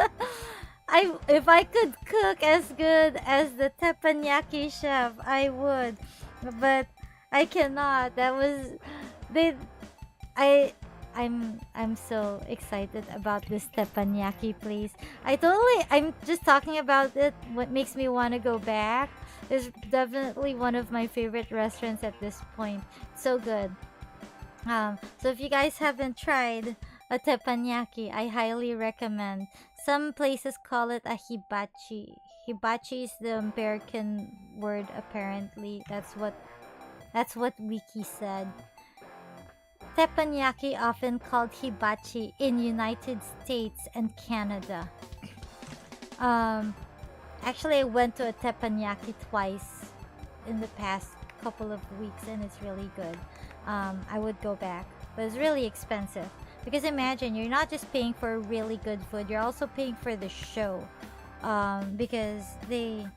If I could cook as good as the teppanyaki chef, I would. But I cannot. I'm so excited about this teppanyaki place. I'm just talking about it. What makes me want to go back is definitely one of my favorite restaurants at this point. So good. So if you guys haven't tried a teppanyaki, I highly recommend. Some places call it a hibachi. Hibachi is the American word, apparently. That's what Wiki said. Teppanyaki, often called hibachi in United States and Canada. Actually, I went to a teppanyaki twice in the past couple of weeks, and it's really good. I would go back, but it's really expensive. Because imagine, you're not just paying for really good food, you're also paying for the show. Because they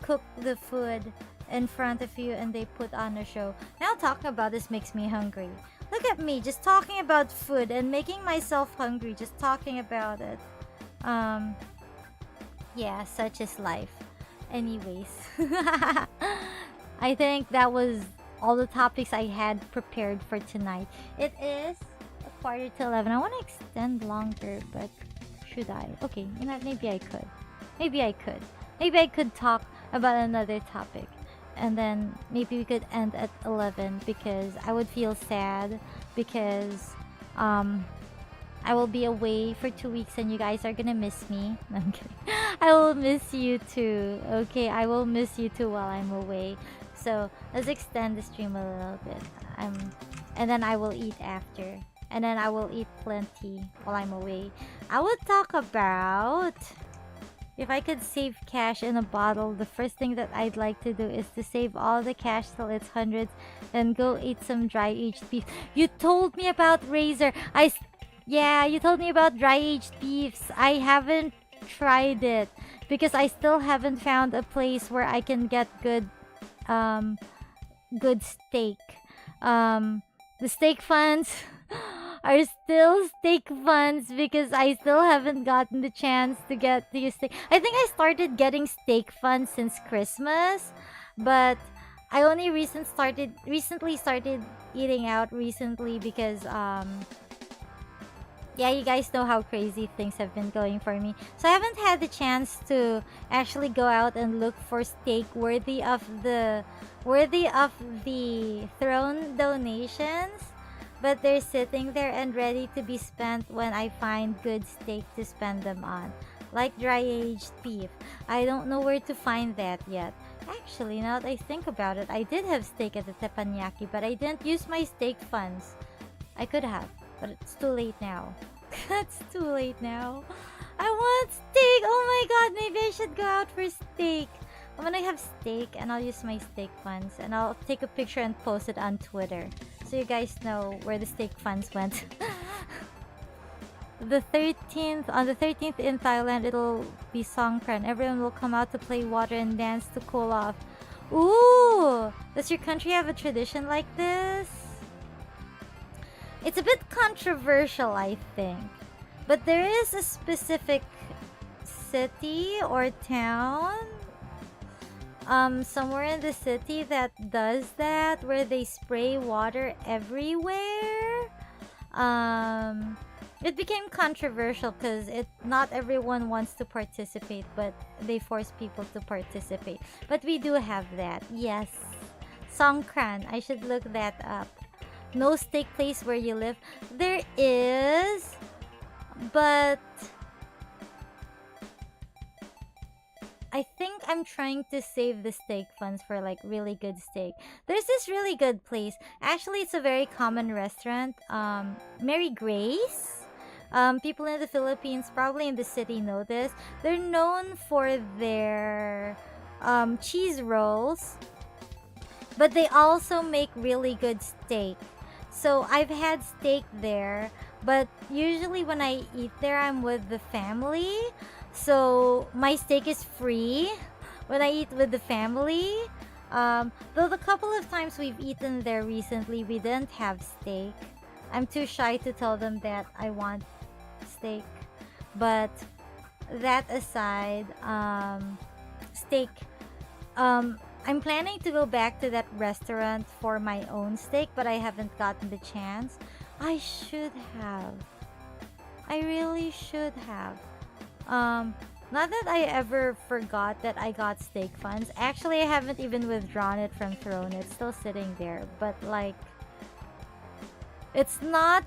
cook the food in front of you and they put on a show. Now talking about this makes me hungry. Look at me, just talking about food and making myself hungry, just talking about it. Yeah, such is life. Anyways. I think that was all the topics I had prepared for tonight. It is 11:15. I want to extend longer, but should I? Okay, you know, maybe I could. Maybe I could talk about another topic. And then maybe we could end at 11 because I would feel sad because I will be away for 2 weeks and you guys are gonna miss me. No, I'm kidding. I will miss you too. Okay, I will miss you too while I'm away. So let's extend the stream a little bit. And then I will eat after. And then I will eat plenty while I'm away. I would talk about, if I could save cash in a bottle, the first thing that I'd like to do is to save all the cash till it's hundreds and go eat some dry-aged beef. You told me about Razor. Yeah, you told me about dry-aged beefs. I haven't tried it because I still haven't found a place where I can get good steak. The steak funds are still steak funds because I still haven't gotten the chance to get to steak. I think I started getting steak funds since Christmas, but I only recently started eating out recently because yeah, you guys know how crazy things have been going for me. So I haven't had the chance to actually go out and look for steak worthy of the throne donations. But they're sitting there and ready to be spent when I find good steak to spend them on. Like dry-aged beef. I don't know where to find that yet. Actually, now that I think about it, I did have steak at the teppanyaki, but I didn't use my steak funds. I could have, but it's too late now. It's too late now. I want steak! Oh my god, maybe I should go out for steak. I'm gonna have steak and I'll use my steak funds and I'll take a picture and post it on Twitter so you guys know where the steak funds went. On the 13th in Thailand, it'll be Songkran. Everyone will come out to play water and dance to cool off. Ooh! Does your country have a tradition like this? It's a bit controversial, I think. But there is a specific city or town somewhere in the city that does that, where they spray water everywhere. It became controversial because not everyone wants to participate, but they force people to participate. But we do have that, yes. Songkran, I should look that up. No steak place where you live. There is, but I think I'm trying to save the steak funds for like really good steak. There's this really good place. Actually, it's a very common restaurant. Mary Grace. People in the Philippines, probably in the city, know this. They're known for their cheese rolls, but they also make really good steak. So I've had steak there, but usually when I eat there, I'm with the family. So my steak is free when I eat with the family. Though the couple of times we've eaten there recently, we didn't have steak. I'm too shy to tell them that I want steak. But that aside, steak. I'm planning to go back to that restaurant for my own steak, but I haven't gotten the chance. I should have. I really should have. Not that I ever forgot that I got steak funds. Actually, I haven't even withdrawn it from Throne. It's still sitting there. But like, it's not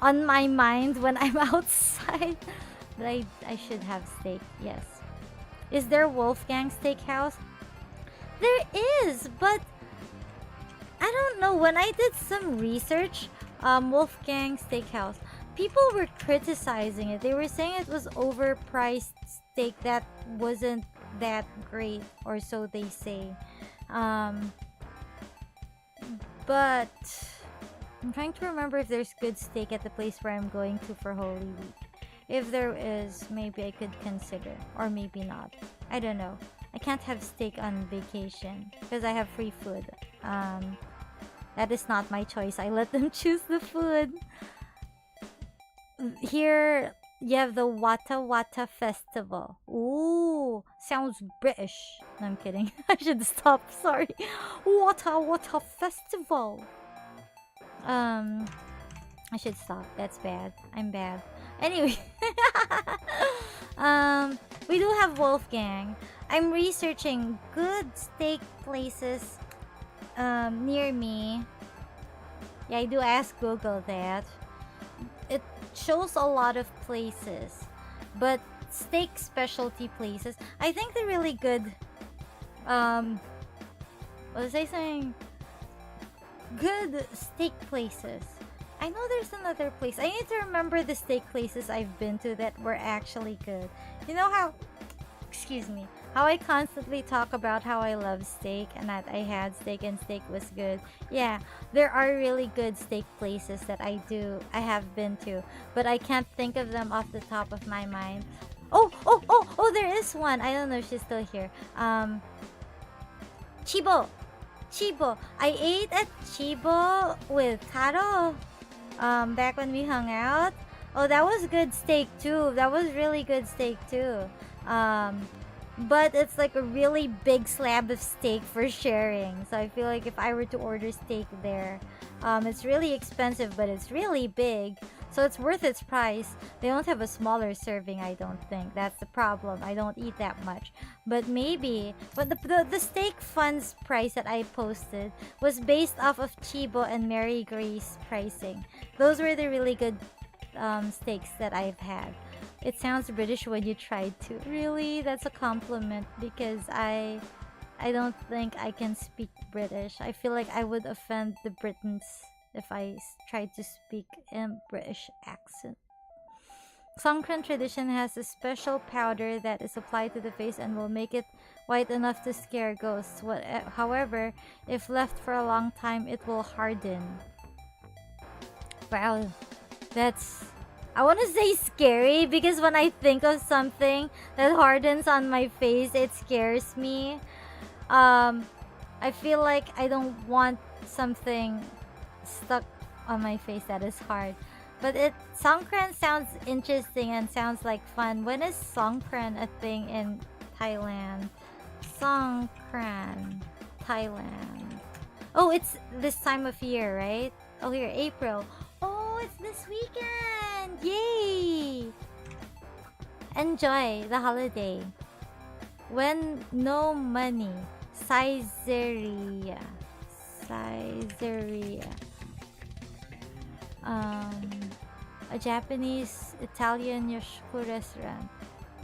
on my mind when I'm outside. But I should have steak, yes. Is there Wolfgang Steakhouse? There is, but I don't know. When I did some research, Wolfgang Steakhouse, people were criticizing it. They were saying it was overpriced steak that wasn't that great, or so they say. But I'm trying to remember if there's good steak at the place where I'm going to for Holy Week. If there is, maybe I could consider, or maybe not. I don't know. I can't have steak on vacation because I have free food. That is not my choice. I let them choose the food. Here, you have the Wata Wata Festival. Ooh, sounds British. No, I'm kidding. I should stop. Sorry. Wata Wata Festival. I should stop. That's bad. I'm bad. Anyway. We do have Wolfgang. I'm researching good steak places near me. Yeah, I do ask Google that. It shows a lot of places, but steak specialty places, I think they're really good. What was I saying? Good steak places. I know there's another place. I need to remember the steak places I've been to that were actually good. You know how, excuse me, how I constantly talk about how I love steak and that I had steak and steak was good. Yeah, there are really good steak places that I have been to, but I can't think of them off the top of my mind. Oh, there is one. I don't know if she's still here. Chibo. I ate at Chibo with Karo back when we hung out. Oh, that was good steak too. That was really good steak too. But it's like a really big slab of steak for sharing. So I feel like if I were to order steak there, it's really expensive, but it's really big. So it's worth its price. They don't have a smaller serving, I don't think. That's the problem. I don't eat that much. But maybe. But the steak funds price that I posted was based off of Chibo and Mary Grace pricing. Those were the really good steaks that I've had. It sounds British when you tried to. Really? That's a compliment because I don't think I can speak British. I feel like I would offend the Britons if I tried to speak in British accent. Songkran tradition has a special powder that is applied to the face and will make it white enough to scare ghosts. However, if left for a long time, it will harden. Wow, that's... I want to say scary because when I think of something that hardens on my face, it scares me. I feel like I don't want something stuck on my face that is hard. But Songkran sounds interesting and sounds like fun. When is Songkran a thing in Thailand? Songkran, Thailand. Oh, it's this time of year, right? Oh, here, April. Oh, it's this weekend! Yay! Enjoy the holiday. When no money. Caesarea. A Japanese Italian yoshiku restaurant.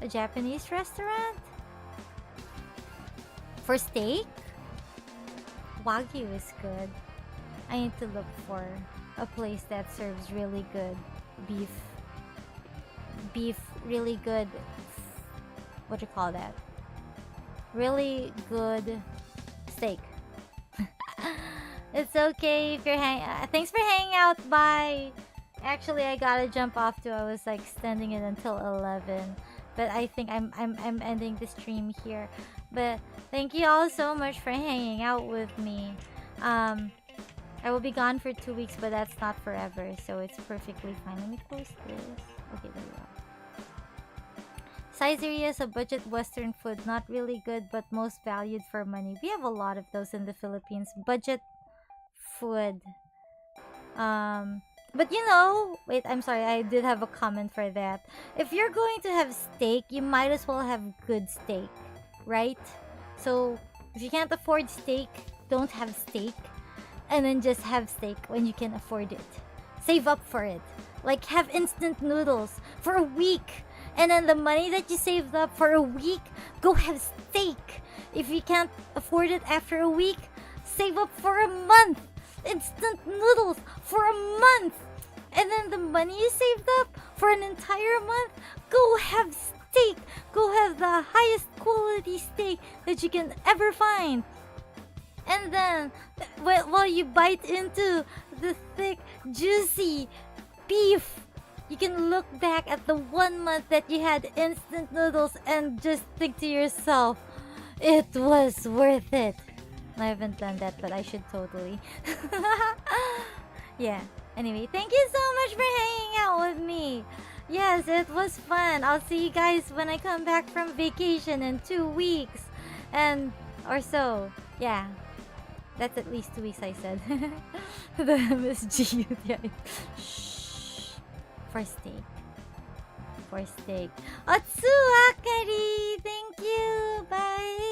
A Japanese restaurant? For steak? Wagyu is good. I need to look for a place that serves really good beef. Really good... What do you call that? Really good steak. It's okay if you're thanks for hanging out. Bye. Actually, I gotta jump off too. I was like extending it until 11, but I think I'm ending the stream here. But thank you all so much for hanging out with me. I will be gone for 2 weeks, but that's not forever, so it's perfectly fine. Let me close this. Okay, there we go. Caesarea is a budget Western food, not really good, but most valued for money. We have a lot of those in the Philippines. Budget food. But you know, wait, I'm sorry, I did have a comment for that. If you're going to have steak, you might as well have good steak, right? So, if you can't afford steak, don't have steak. And then just have steak when you can afford it. Save up for it. Like, have instant noodles for a week. And then the money that you saved up for a week, go have steak. If you can't afford it after a week, save up for a month. Instant noodles for a month. And then the money you saved up for an entire month, go have steak. Go have the highest quality steak that you can ever find. And then, while you bite into the thick, juicy beef, you can look back at the 1 month that you had instant noodles and just think to yourself, it was worth it. I haven't done that, but I should totally. Yeah. Anyway, thank you so much for hanging out with me. Yes, it was fun. I'll see you guys when I come back from vacation in 2 weeks. Or so. Yeah. That's at least 2 weeks, I said. The MSG. Yeah. Shh. For steak. For steak. Otsu Akari! Thank you! Bye!